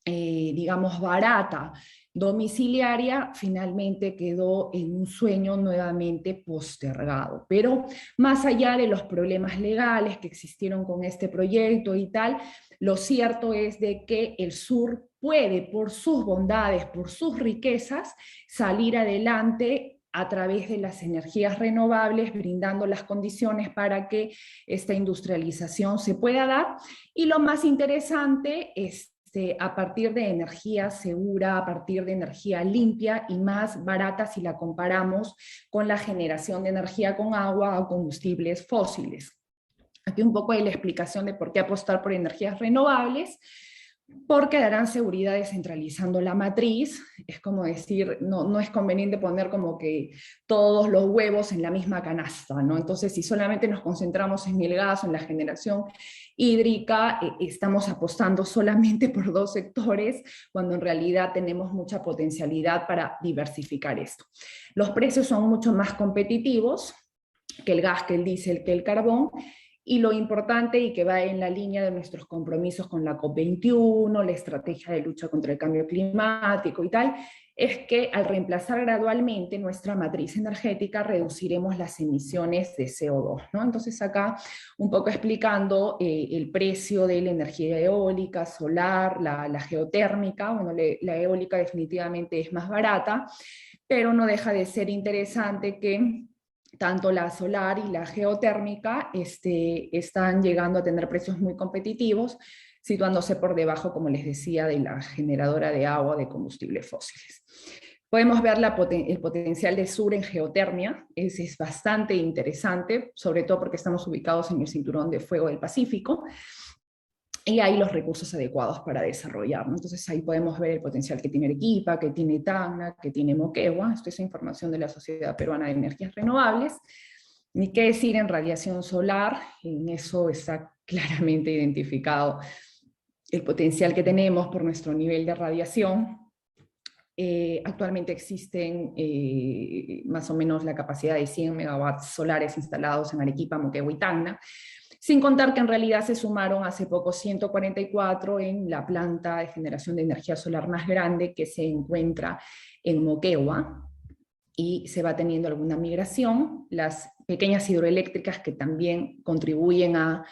digamos, barata, domiciliaria, finalmente quedó en un sueño nuevamente postergado. Pero más allá de los problemas legales que existieron con este proyecto y tal, lo cierto es de que el sur puede, por sus bondades, por sus riquezas, salir adelante a través de las energías renovables, brindando las condiciones para que esta industrialización se pueda dar. Y lo más interesante es a partir de energía segura, a partir de energía limpia y más barata si la comparamos con la generación de energía con agua o combustibles fósiles. Aquí un poco de la explicación de por qué apostar por energías renovables, porque darán seguridad descentralizando la matriz. Es como decir, no es conveniente poner como que todos los huevos en la misma canasta, ¿no? Entonces, si solamente nos concentramos en el gas o en la generación hídrica, estamos apostando solamente por dos sectores, cuando en realidad tenemos mucha potencialidad para diversificar esto. Los precios son mucho más competitivos que el gas, que el diésel, que el carbón, y lo importante, y que va en la línea de nuestros compromisos con la COP21, la estrategia de lucha contra el cambio climático y tal, es que al reemplazar gradualmente nuestra matriz energética, reduciremos las emisiones de CO2, ¿no? Entonces acá un poco explicando el precio de la energía eólica, solar, la geotérmica. Bueno, la eólica definitivamente es más barata, pero no deja de ser interesante que tanto la solar y la geotérmica están llegando a tener precios muy competitivos, situándose por debajo, como les decía, de la generadora de agua de combustibles fósiles. Podemos ver el potencial de sur en geotermia, es bastante interesante, sobre todo porque estamos ubicados en el cinturón de fuego del Pacífico, y hay los recursos adecuados para desarrollar, ¿no? Entonces ahí podemos ver el potencial que tiene Arequipa, que tiene Tacna, que tiene Moquegua. Esto es información de la Sociedad Peruana de Energías Renovables. Ni qué decir en radiación solar, en eso está claramente identificado el potencial que tenemos por nuestro nivel de radiación. Actualmente existen más o menos la capacidad de 100 megawatts solares instalados en Arequipa, Moquegua y Tacna, sin contar que en realidad se sumaron hace poco 144 en la planta de generación de energía solar más grande que se encuentra en Moquegua, y se va teniendo alguna migración. Las pequeñas hidroeléctricas que también contribuyen a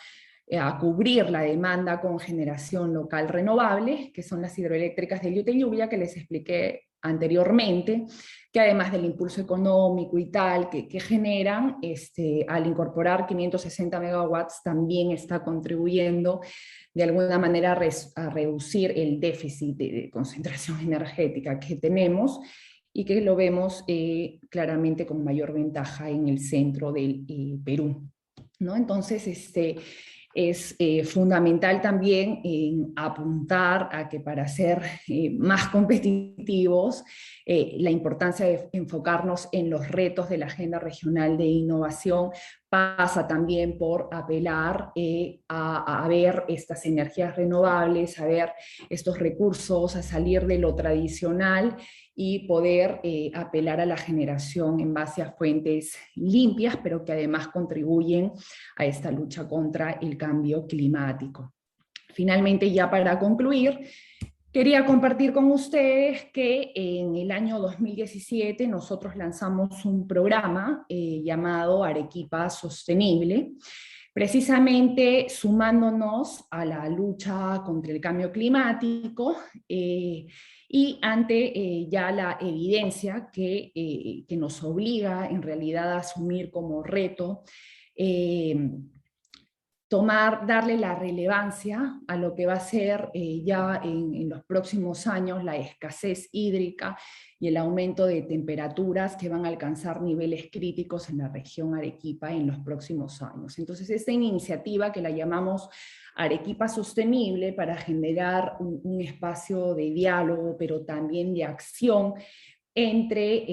cubrir la demanda con generación local renovable, que son las hidroeléctricas de Llute Lluvia, que les expliqué anteriormente, que además del impulso económico y tal que generan, al incorporar 560 megawatts, también está contribuyendo de alguna manera a reducir el déficit de concentración energética que tenemos, y que lo vemos claramente con mayor ventaja en el centro del Perú, ¿no? Entonces, es fundamental también apuntar a que para ser más competitivos, la importancia de enfocarnos en los retos de la Agenda Regional de Innovación pasa también por apelar a ver estas energías renovables, a ver estos recursos, a salir de lo tradicional y poder apelar a la generación en base a fuentes limpias, pero que además contribuyen a esta lucha contra el cambio climático. Finalmente, ya para concluir, quería compartir con ustedes que en el año 2017 nosotros lanzamos un programa llamado Arequipa Sostenible, precisamente sumándonos a la lucha contra el cambio climático y ante ya la evidencia que nos obliga en realidad a asumir como reto darle la relevancia a lo que va a ser ya en los próximos años la escasez hídrica y el aumento de temperaturas que van a alcanzar niveles críticos en la región Arequipa en los próximos años. Entonces, esta iniciativa, que la llamamos Arequipa Sostenible, para generar un espacio de diálogo, pero también de acción entre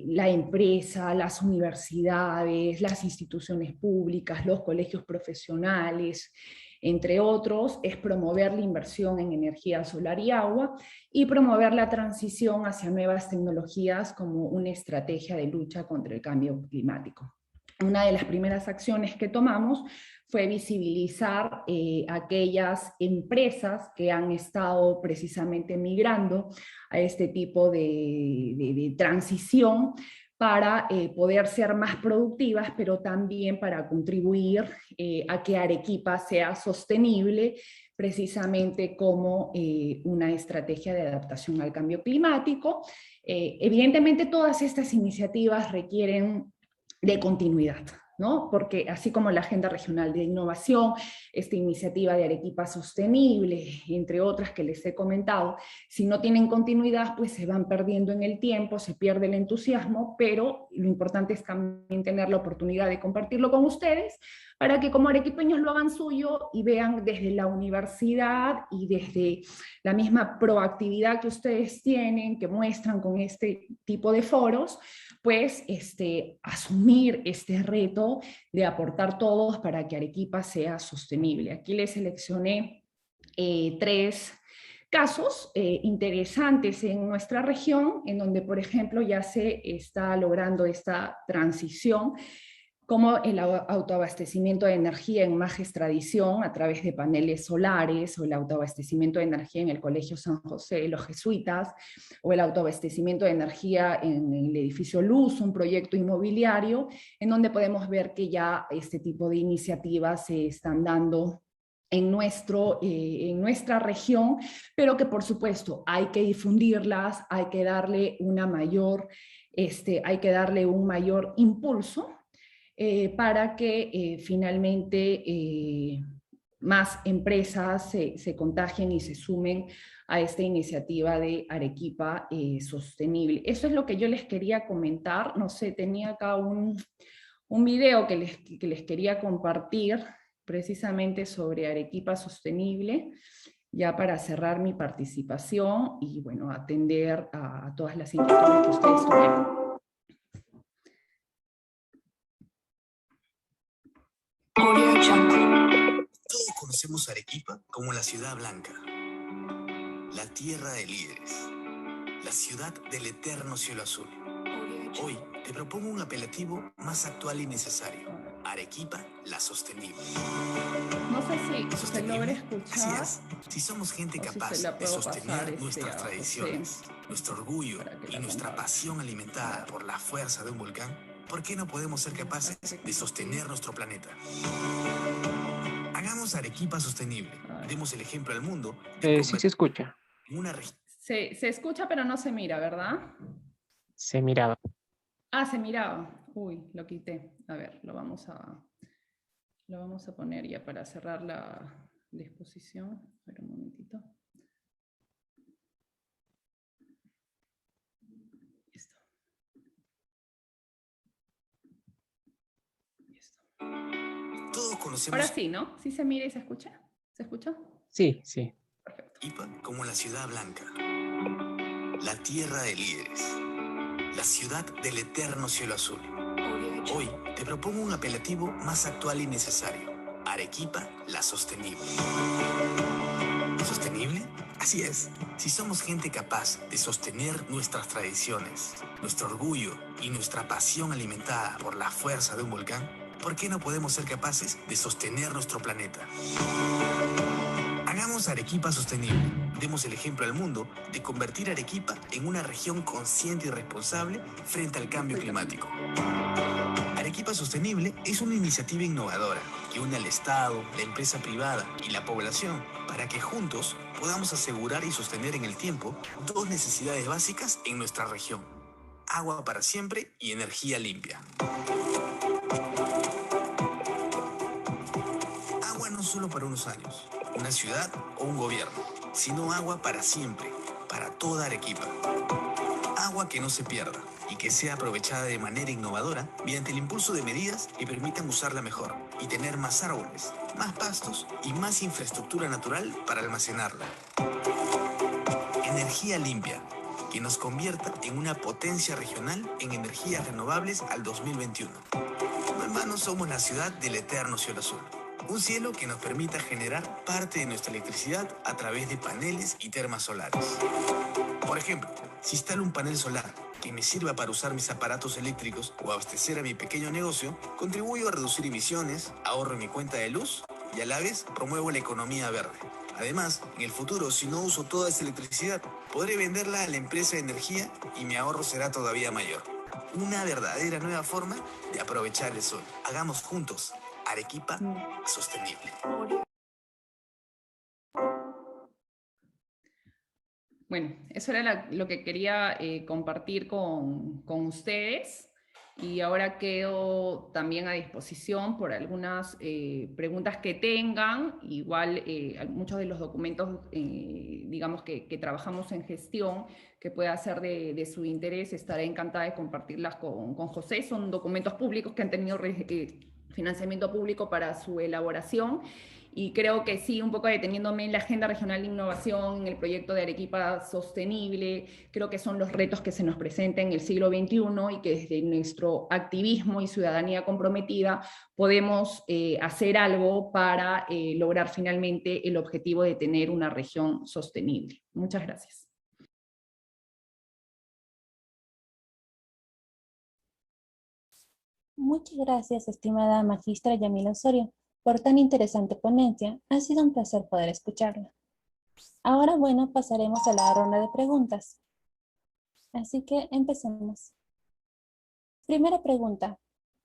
la empresa, las universidades, las instituciones públicas, los colegios profesionales, entre otros, es promover la inversión en energía solar y agua y promover la transición hacia nuevas tecnologías como una estrategia de lucha contra el cambio climático. una de las primeras acciones que tomamos fue visibilizar aquellas empresas que han estado precisamente migrando a este tipo de transición para poder ser más productivas, pero también para contribuir a que Arequipa sea sostenible, precisamente como una estrategia de adaptación al cambio climático. Evidentemente, todas estas iniciativas requieren de continuidad, ¿no? Porque así como la Agenda Regional de Innovación, esta iniciativa de Arequipa Sostenible, entre otras que les he comentado, si no tienen continuidad, pues se van perdiendo en el tiempo, se pierde el entusiasmo, pero lo importante es también tener la oportunidad de compartirlo con ustedes para que como arequipeños lo hagan suyo y vean desde la universidad y desde la misma proactividad que ustedes tienen, que muestran con este tipo de foros, pues asumir este reto de aportar todos para que Arequipa sea sostenible. Aquí les seleccioné 3 casos interesantes en nuestra región, en donde, por ejemplo, ya se está logrando esta transición, como el autoabastecimiento de energía en Majes Tradición a través de paneles solares, o el autoabastecimiento de energía en el Colegio San José de los Jesuitas, o el autoabastecimiento de energía en el edificio Luz, un proyecto inmobiliario, en donde podemos ver que ya este tipo de iniciativas se están dando en nuestra región, pero que por supuesto hay que difundirlas, hay que darle hay que darle un mayor impulso para que finalmente más empresas se contagien y se sumen a esta iniciativa de Arequipa Sostenible. Eso es lo que yo les quería comentar. No sé, tenía acá un video que les quería compartir precisamente sobre Arequipa Sostenible, ya para cerrar mi participación y, bueno, atender a todas las inquietudes que ustedes tuvieron. Todos conocemos Arequipa como la ciudad blanca, la tierra de líderes, la ciudad del eterno cielo azul. Hoy te propongo un apelativo más actual y necesario: Arequipa, la sostenible. No sé si se logra Así escuchar. es, si somos gente O si capaz se la de puedo sostener pasar, nuestras a tradiciones, José nuestro orgullo para que y la nuestra comparta. pasión alimentada por la fuerza de un volcán, ¿por qué no podemos ser capaces de sostener nuestro planeta? Hagamos Arequipa sostenible. Demos el ejemplo al mundo de Sí se escucha. una región. Se escucha, pero no se mira, ¿verdad? Se miraba. Ah, se miraba. Uy, lo quité. A ver, lo vamos a poner ya para cerrar la exposición. Espera un momentito. Listo. Listo. Todos conocemos Ahora sí, ¿no? ¿Sí se mira y se escucha? ¿Se escucha? Sí, sí. Perfecto. Arequipa como la ciudad blanca, la tierra de líderes, la ciudad del eterno cielo azul. Hoy te propongo un apelativo más actual y necesario: Arequipa, la sostenible. ¿Sostenible? Así es, si somos gente capaz de sostener nuestras tradiciones, nuestro orgullo y nuestra pasión alimentada por la fuerza de un volcán, ¿por qué no podemos ser capaces de sostener nuestro planeta? Hagamos Arequipa sostenible. Demos el ejemplo al mundo de convertir Arequipa en una región consciente y responsable frente al cambio climático. Arequipa Sostenible es una iniciativa innovadora que une al Estado, la empresa privada y la población para que juntos podamos asegurar y sostener en el tiempo 2 necesidades básicas en nuestra región: agua para siempre y energía limpia. Agua no solo para unos años, una ciudad o un gobierno, sino agua para siempre, para toda Arequipa. Agua que no se pierda y que sea aprovechada de manera innovadora mediante el impulso de medidas que permitan usarla mejor y tener más árboles, más pastos y más infraestructura natural para almacenarla. Energía limpia, que nos convierta en una potencia regional en energías renovables al 2021. No en vano somos la ciudad del eterno cielo azul. Un cielo que nos permita generar parte de nuestra electricidad a través de paneles y termas solares. Por ejemplo, si instalo un panel solar que me sirva para usar mis aparatos eléctricos o abastecer a mi pequeño negocio, contribuyo a reducir emisiones, ahorro en mi cuenta de luz y a la vez promuevo la economía verde. Además, en el futuro, si no uso toda esa electricidad, podré venderla a la empresa de energía y mi ahorro será todavía mayor. Una verdadera nueva forma de aprovechar el sol. Hagamos juntos Arequipa sostenible. Bueno, eso era lo que quería compartir con ustedes, y ahora quedo también a disposición por algunas preguntas que tengan. Igual muchos de los documentos, digamos, que trabajamos en gestión, que pueda ser de su interés, estaré encantada de compartirlas con José. Son documentos públicos que han tenido financiamiento público para su elaboración. Y creo que sí, un poco deteniéndome en la Agenda Regional de Innovación, en el proyecto de Arequipa Sostenible, creo que son los retos que se nos presentan en el siglo XXI y que desde nuestro activismo y ciudadanía comprometida podemos hacer algo para lograr finalmente el objetivo de tener una región sostenible. Muchas gracias. Muchas gracias, estimada magistra Yamila Osorio, por tan interesante ponencia. Ha sido un placer poder escucharla. Ahora, bueno, pasaremos a la ronda de preguntas. Así que empecemos. Primera pregunta,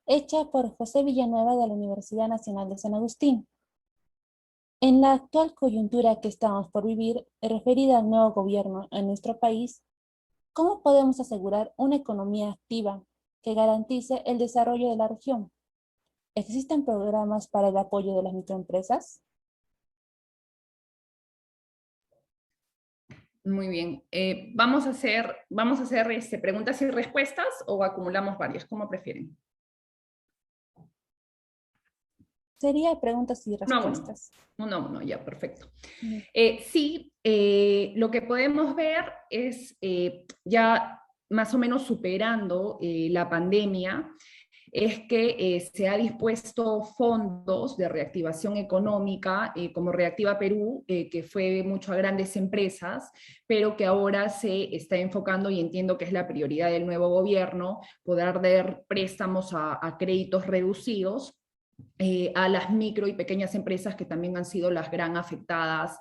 hecha por José Villanueva de la Universidad Nacional de San Agustín. En la actual coyuntura que estamos por vivir, referida al nuevo gobierno en nuestro país, ¿cómo podemos asegurar una economía activa que garantice el desarrollo de la región? ¿Existen programas para el apoyo de las microempresas? Muy bien. ¿Vamos a hacer preguntas y respuestas o acumulamos varias? ¿Cómo prefieren? Sería preguntas y respuestas. No, ya, perfecto. Bien. Sí, lo que podemos ver es ya más o menos superando la pandemia, es que se ha dispuesto fondos de reactivación económica, como Reactiva Perú, que fue mucho a grandes empresas, pero que ahora se está enfocando, y entiendo que es la prioridad del nuevo gobierno, poder dar préstamos a créditos reducidos a las micro y pequeñas empresas, que también han sido las gran afectadas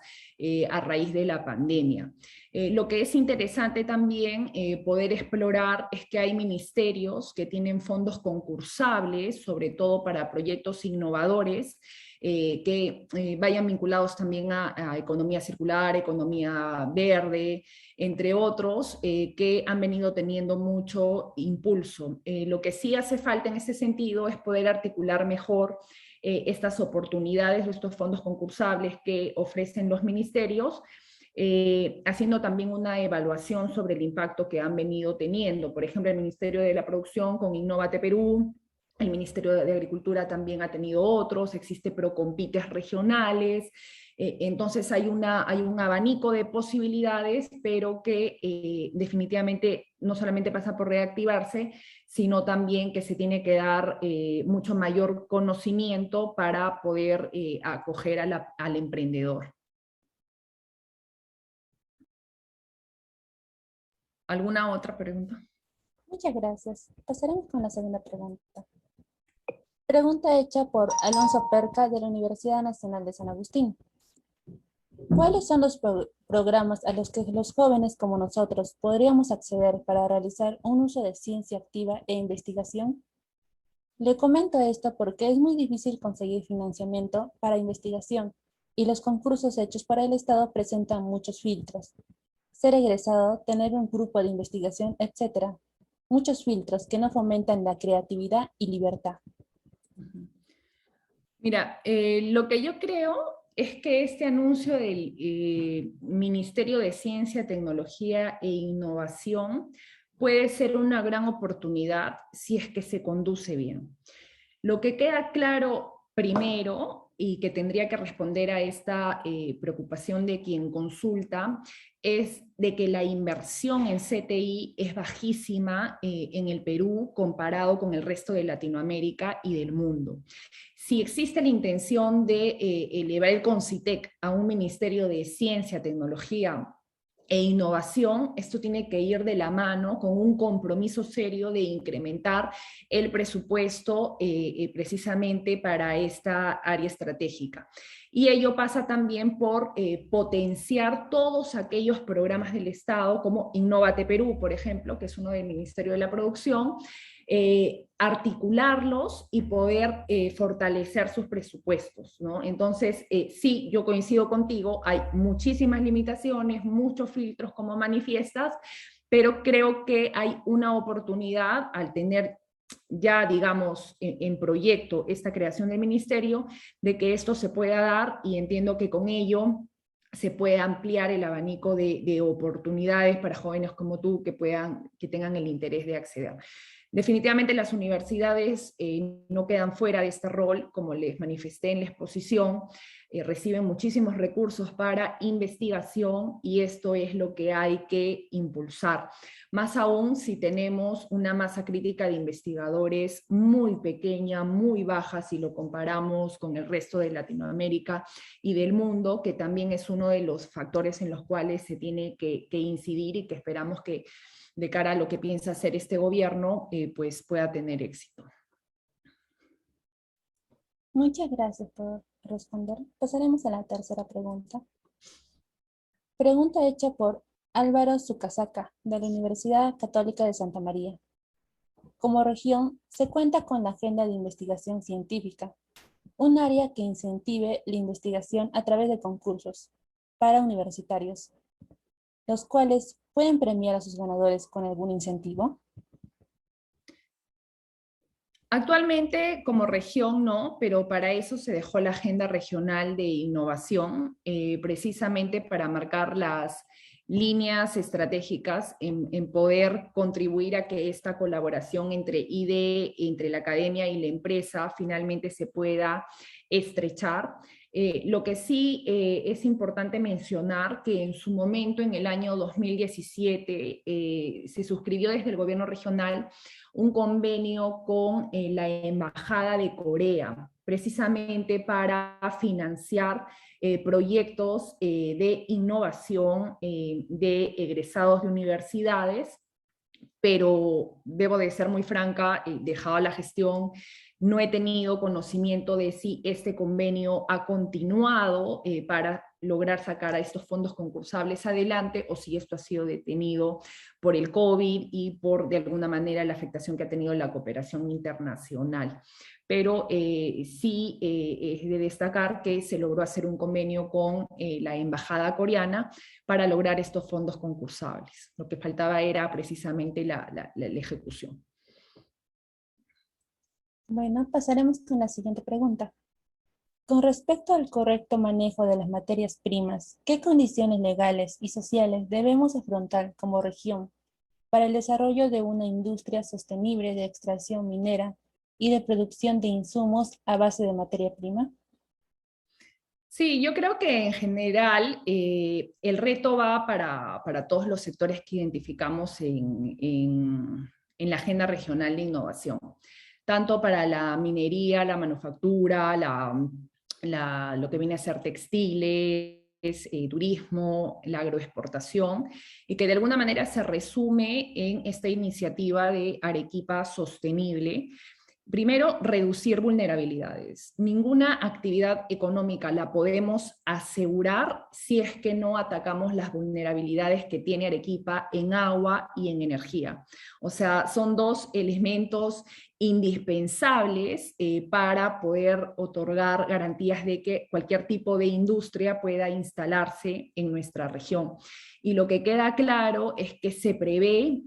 a raíz de la pandemia. Lo que es interesante también poder explorar es que hay ministerios que tienen fondos concursables, sobre todo para proyectos innovadores, que vayan vinculados también a economía circular, economía verde, entre otros, que han venido teniendo mucho impulso. Lo que sí hace falta en ese sentido es poder articular mejor estas oportunidades, estos fondos concursables que ofrecen los ministerios, haciendo también una evaluación sobre el impacto que han venido teniendo. Por ejemplo, el Ministerio de la Producción con Innovate Perú, el Ministerio de Agricultura también ha tenido otros, existe Procompites regionales. Entonces hay un abanico de posibilidades, pero que definitivamente no solamente pasa por reactivarse, sino también que se tiene que dar mucho mayor conocimiento para poder acoger al emprendedor. ¿Alguna otra pregunta? Muchas gracias. Pasaremos con la segunda pregunta. Pregunta hecha por Alonso Perca de la Universidad Nacional de San Agustín. ¿Cuáles son los programas a los que los jóvenes como nosotros podríamos acceder para realizar un uso de ciencia activa e investigación? Le comento esto porque es muy difícil conseguir financiamiento para investigación y los concursos hechos para el Estado presentan muchos filtros. Ser egresado, tener un grupo de investigación, etc. Muchos filtros que no fomentan la creatividad y libertad. Mira, lo que yo creo es que este anuncio del Ministerio de Ciencia, Tecnología e Innovación puede ser una gran oportunidad si es que se conduce bien. Lo que queda claro primero, y que tendría que responder a esta preocupación de quien consulta, es de que la inversión en CTI es bajísima en el Perú comparado con el resto de Latinoamérica y del mundo. Si existe la intención de elevar el CONCITEC a un Ministerio de Ciencia, Tecnología e innovación, esto tiene que ir de la mano con un compromiso serio de incrementar el presupuesto precisamente para esta área estratégica. Y ello pasa también por potenciar todos aquellos programas del Estado, como Innovate Perú, por ejemplo, que es uno del Ministerio de la Producción, articularlos y poder fortalecer sus presupuestos, ¿no? Entonces, sí, yo coincido contigo, hay muchísimas limitaciones, muchos filtros como manifiestas, pero creo que hay una oportunidad al tener ya, digamos, en proyecto esta creación del ministerio, de que esto se pueda dar, y entiendo que con ello se puede ampliar el abanico de oportunidades para jóvenes como tú que tengan el interés de acceder. Definitivamente las universidades no quedan fuera de este rol, como les manifesté en la exposición, reciben muchísimos recursos para investigación y esto es lo que hay que impulsar. Más aún si tenemos una masa crítica de investigadores muy pequeña, muy baja, si lo comparamos con el resto de Latinoamérica y del mundo, que también es uno de los factores en los cuales se tiene que incidir y que esperamos que de cara a lo que piensa hacer este gobierno, pues pueda tener éxito. Muchas gracias por responder. Pasaremos a la tercera pregunta. Pregunta hecha por Álvaro Zucasaca, de la Universidad Católica de Santa María. Como región, se cuenta con la Agenda de Investigación Científica, un área que incentive la investigación a través de concursos para universitarios, los cuales pueden premiar a sus ganadores con algún incentivo. Actualmente, como región, no, pero para eso se dejó la Agenda Regional de Innovación, precisamente para marcar las líneas estratégicas en poder contribuir a que esta colaboración entre IDE, entre la academia y la empresa, finalmente se pueda estrechar. Lo que sí es importante mencionar que en su momento, en el año 2017, se suscribió desde el gobierno regional un convenio con la Embajada de Corea, precisamente para financiar proyectos de innovación de egresados de universidades, pero debo de ser muy franca, dejado la gestión, no he tenido conocimiento de si este convenio ha continuado para lograr sacar a estos fondos concursables adelante o si esto ha sido detenido por el COVID y por, de alguna manera, la afectación que ha tenido la cooperación internacional. Pero sí es de destacar que se logró hacer un convenio con la embajada coreana para lograr estos fondos concursables. Lo que faltaba era precisamente la ejecución. Bueno, pasaremos con la siguiente pregunta. Con respecto al correcto manejo de las materias primas, ¿qué condiciones legales y sociales debemos afrontar como región para el desarrollo de una industria sostenible de extracción minera y de producción de insumos a base de materia prima? Sí, yo creo que en general el reto va para todos los sectores que identificamos en la Agenda Regional de Innovación, tanto para la minería, la manufactura, lo que viene a ser textiles, turismo, la agroexportación, y que de alguna manera se resume en esta iniciativa de Arequipa Sostenible. Primero, reducir vulnerabilidades. Ninguna actividad económica la podemos asegurar si es que no atacamos las vulnerabilidades que tiene Arequipa en agua y en energía. O sea, son dos elementos indispensables para poder otorgar garantías de que cualquier tipo de industria pueda instalarse en nuestra región. Y lo que queda claro es que se prevé,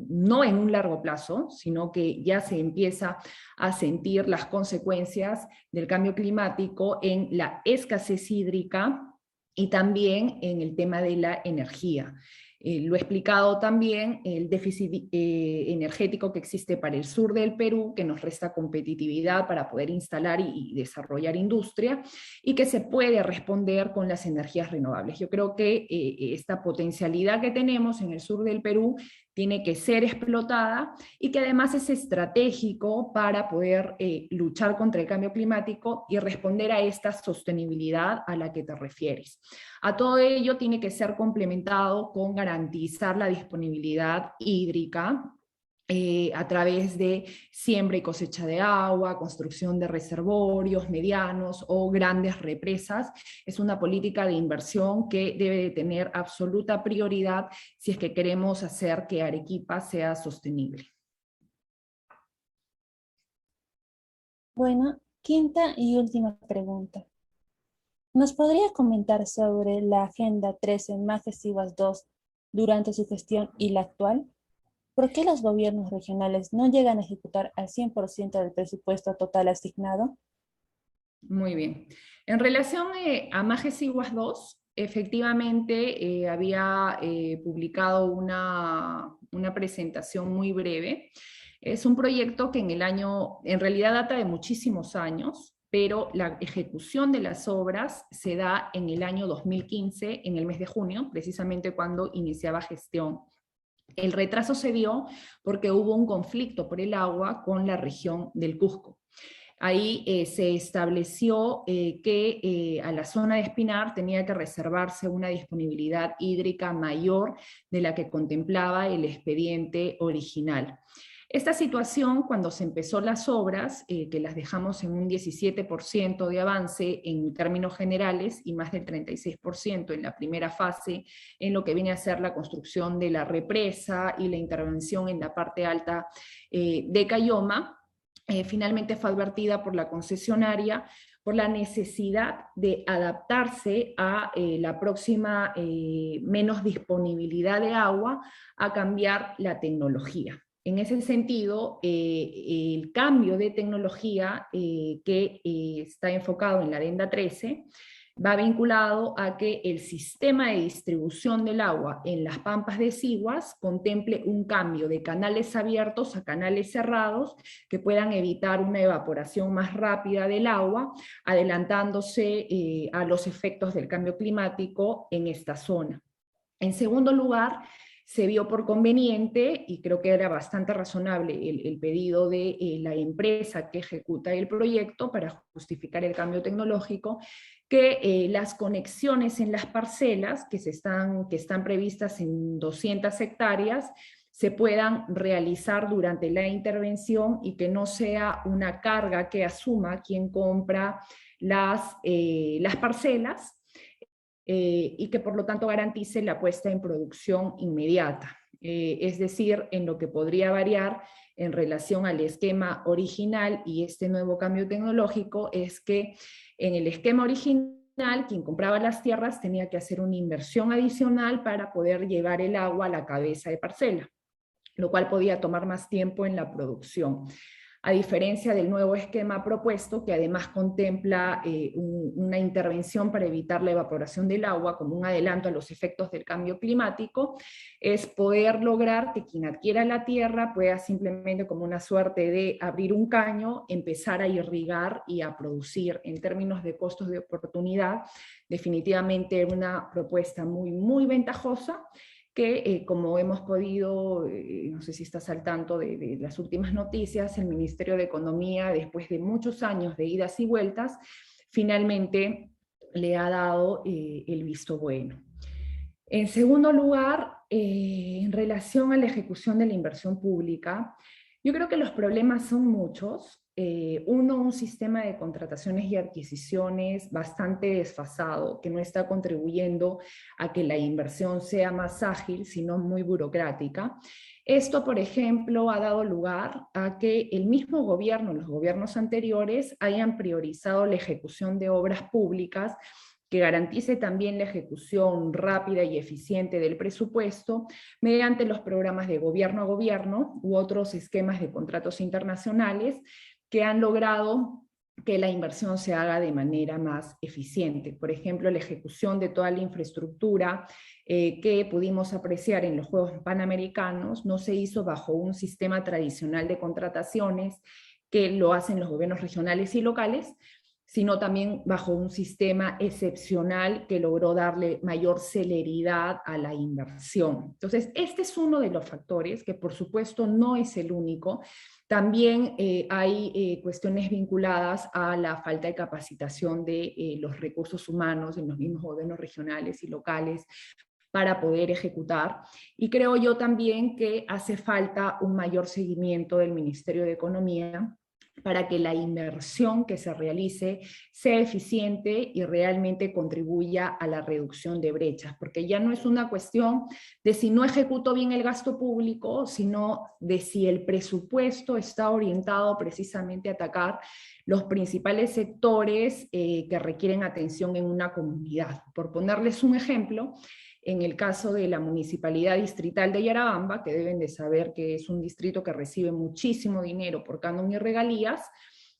no en un largo plazo, sino que ya se empieza a sentir las consecuencias del cambio climático en la escasez hídrica y también en el tema de la energía. Lo he explicado también, el déficit energético que existe para el sur del Perú, que nos resta competitividad para poder instalar y desarrollar industria, y que se puede responder con las energías renovables. Yo creo que esta potencialidad que tenemos en el sur del Perú tiene que ser explotada y que además es estratégico para poder luchar contra el cambio climático y responder a esta sostenibilidad a la que te refieres. A todo ello tiene que ser complementado con garantizar la disponibilidad hídrica a través de siembra y cosecha de agua, construcción de reservorios medianos o grandes represas. Es una política de inversión que debe de tener absoluta prioridad si es que queremos hacer que Arequipa sea sostenible. Bueno, quinta y última pregunta. ¿Nos podría comentar sobre la Agenda 13 Majes-Iguas II durante su gestión y la actual? ¿Por qué los gobiernos regionales no llegan a ejecutar al 100% del presupuesto total asignado? Muy bien. En relación a Majes-Iguas II, efectivamente había publicado una presentación muy breve. Es un proyecto que en realidad data de muchísimos años, pero la ejecución de las obras se da en el año 2015, en el mes de junio, precisamente cuando iniciaba gestión. El retraso se dio porque hubo un conflicto por el agua con la región del Cusco. Ahí se estableció que a la zona de Espinar tenía que reservarse una disponibilidad hídrica mayor de la que contemplaba el expediente original. Esta situación, cuando se empezó las obras, que las dejamos en un 17% de avance en términos generales y más del 36% en la primera fase, en lo que viene a ser la construcción de la represa y la intervención en la parte alta de Cayoma, finalmente fue advertida por la concesionaria por la necesidad de adaptarse a la próxima menos disponibilidad de agua, a cambiar la tecnología. En ese sentido, el cambio de tecnología que está enfocado en la Adenda 13 va vinculado a que el sistema de distribución del agua en las pampas desiguas contemple un cambio de canales abiertos a canales cerrados que puedan evitar una evaporación más rápida del agua, adelantándose a los efectos del cambio climático en esta zona. En segundo lugar, se vio por conveniente, y creo que era bastante razonable el pedido de la empresa que ejecuta el proyecto para justificar el cambio tecnológico, que las conexiones en las parcelas que están previstas en 200 hectáreas se puedan realizar durante la intervención y que no sea una carga que asuma quien compra las parcelas, y que por lo tanto garantice la puesta en producción inmediata. Es decir, en lo que podría variar en relación al esquema original y este nuevo cambio tecnológico es que en el esquema original quien compraba las tierras tenía que hacer una inversión adicional para poder llevar el agua a la cabeza de parcela, lo cual podía tomar más tiempo en la producción. A diferencia del nuevo esquema propuesto, que además contempla una intervención para evitar la evaporación del agua como un adelanto a los efectos del cambio climático, es poder lograr que quien adquiera la tierra pueda simplemente, como una suerte de abrir un caño, empezar a irrigar y a producir. En términos de costos de oportunidad, definitivamente una propuesta muy, muy ventajosa, que como hemos podido, no sé si estás al tanto de las últimas noticias, el Ministerio de Economía, después de muchos años de idas y vueltas, finalmente le ha dado el visto bueno. En segundo lugar, en relación a la ejecución de la inversión pública, yo creo que los problemas son muchos. Uno, un sistema de contrataciones y adquisiciones bastante desfasado, que no está contribuyendo a que la inversión sea más ágil, sino muy burocrática. Esto, por ejemplo, ha dado lugar a que el mismo gobierno, los gobiernos anteriores, hayan priorizado la ejecución de obras públicas que garantice también la ejecución rápida y eficiente del presupuesto mediante los programas de gobierno a gobierno u otros esquemas de contratos internacionales que han logrado que la inversión se haga de manera más eficiente. Por ejemplo, la ejecución de toda la infraestructura que pudimos apreciar en los Juegos Panamericanos no se hizo bajo un sistema tradicional de contrataciones que lo hacen los gobiernos regionales y locales, sino también bajo un sistema excepcional que logró darle mayor celeridad a la inversión. Entonces, este es uno de los factores, que por supuesto no es el único. También hay cuestiones vinculadas a la falta de capacitación de los recursos humanos en los mismos gobiernos regionales y locales para poder ejecutar. Y creo yo también que hace falta un mayor seguimiento del Ministerio de Economía para que la inversión que se realice sea eficiente y realmente contribuya a la reducción de brechas, porque ya no es una cuestión de si no ejecuto bien el gasto público, sino de si el presupuesto está orientado precisamente a atacar los principales sectores que requieren atención en una comunidad. Por ponerles un ejemplo, en el caso de la Municipalidad Distrital de Yarabamba, que deben de saber que es un distrito que recibe muchísimo dinero por canon y regalías,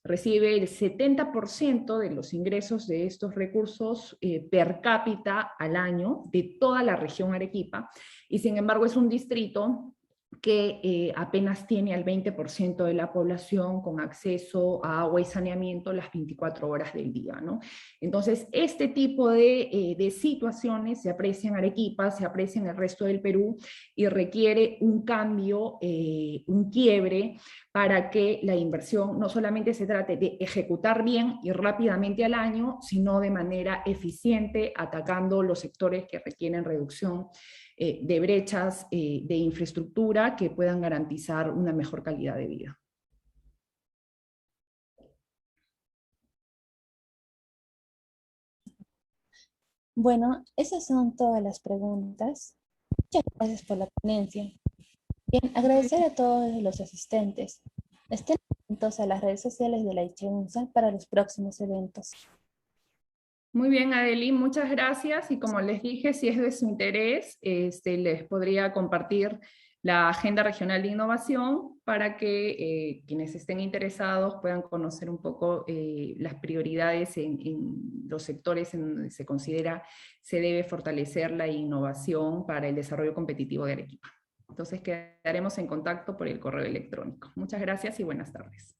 recibe el 70% de los ingresos de estos recursos per cápita al año de toda la región Arequipa, y sin embargo es un distrito que apenas tiene al 20% de la población con acceso a agua y saneamiento las 24 horas del día, ¿no? Entonces, este tipo de situaciones se aprecian en Arequipa, se aprecian en el resto del Perú, y requiere un cambio, un quiebre, para que la inversión no solamente se trate de ejecutar bien y rápidamente al año, sino de manera eficiente, atacando los sectores que requieren reducción de brechas de infraestructura que puedan garantizar una mejor calidad de vida. Bueno, esas son todas las preguntas. Muchas gracias por la ponencia. Bien, agradecer a todos los asistentes. Estén atentos a las redes sociales de la ICHEUNSA para los próximos eventos. Muy bien, Adeli, muchas gracias, y como les dije, si es de su interés, les podría compartir la Agenda Regional de Innovación para que quienes estén interesados puedan conocer un poco las prioridades en los sectores en donde se considera se debe fortalecer la innovación para el desarrollo competitivo de Arequipa. Entonces quedaremos en contacto por el correo electrónico. Muchas gracias y buenas tardes.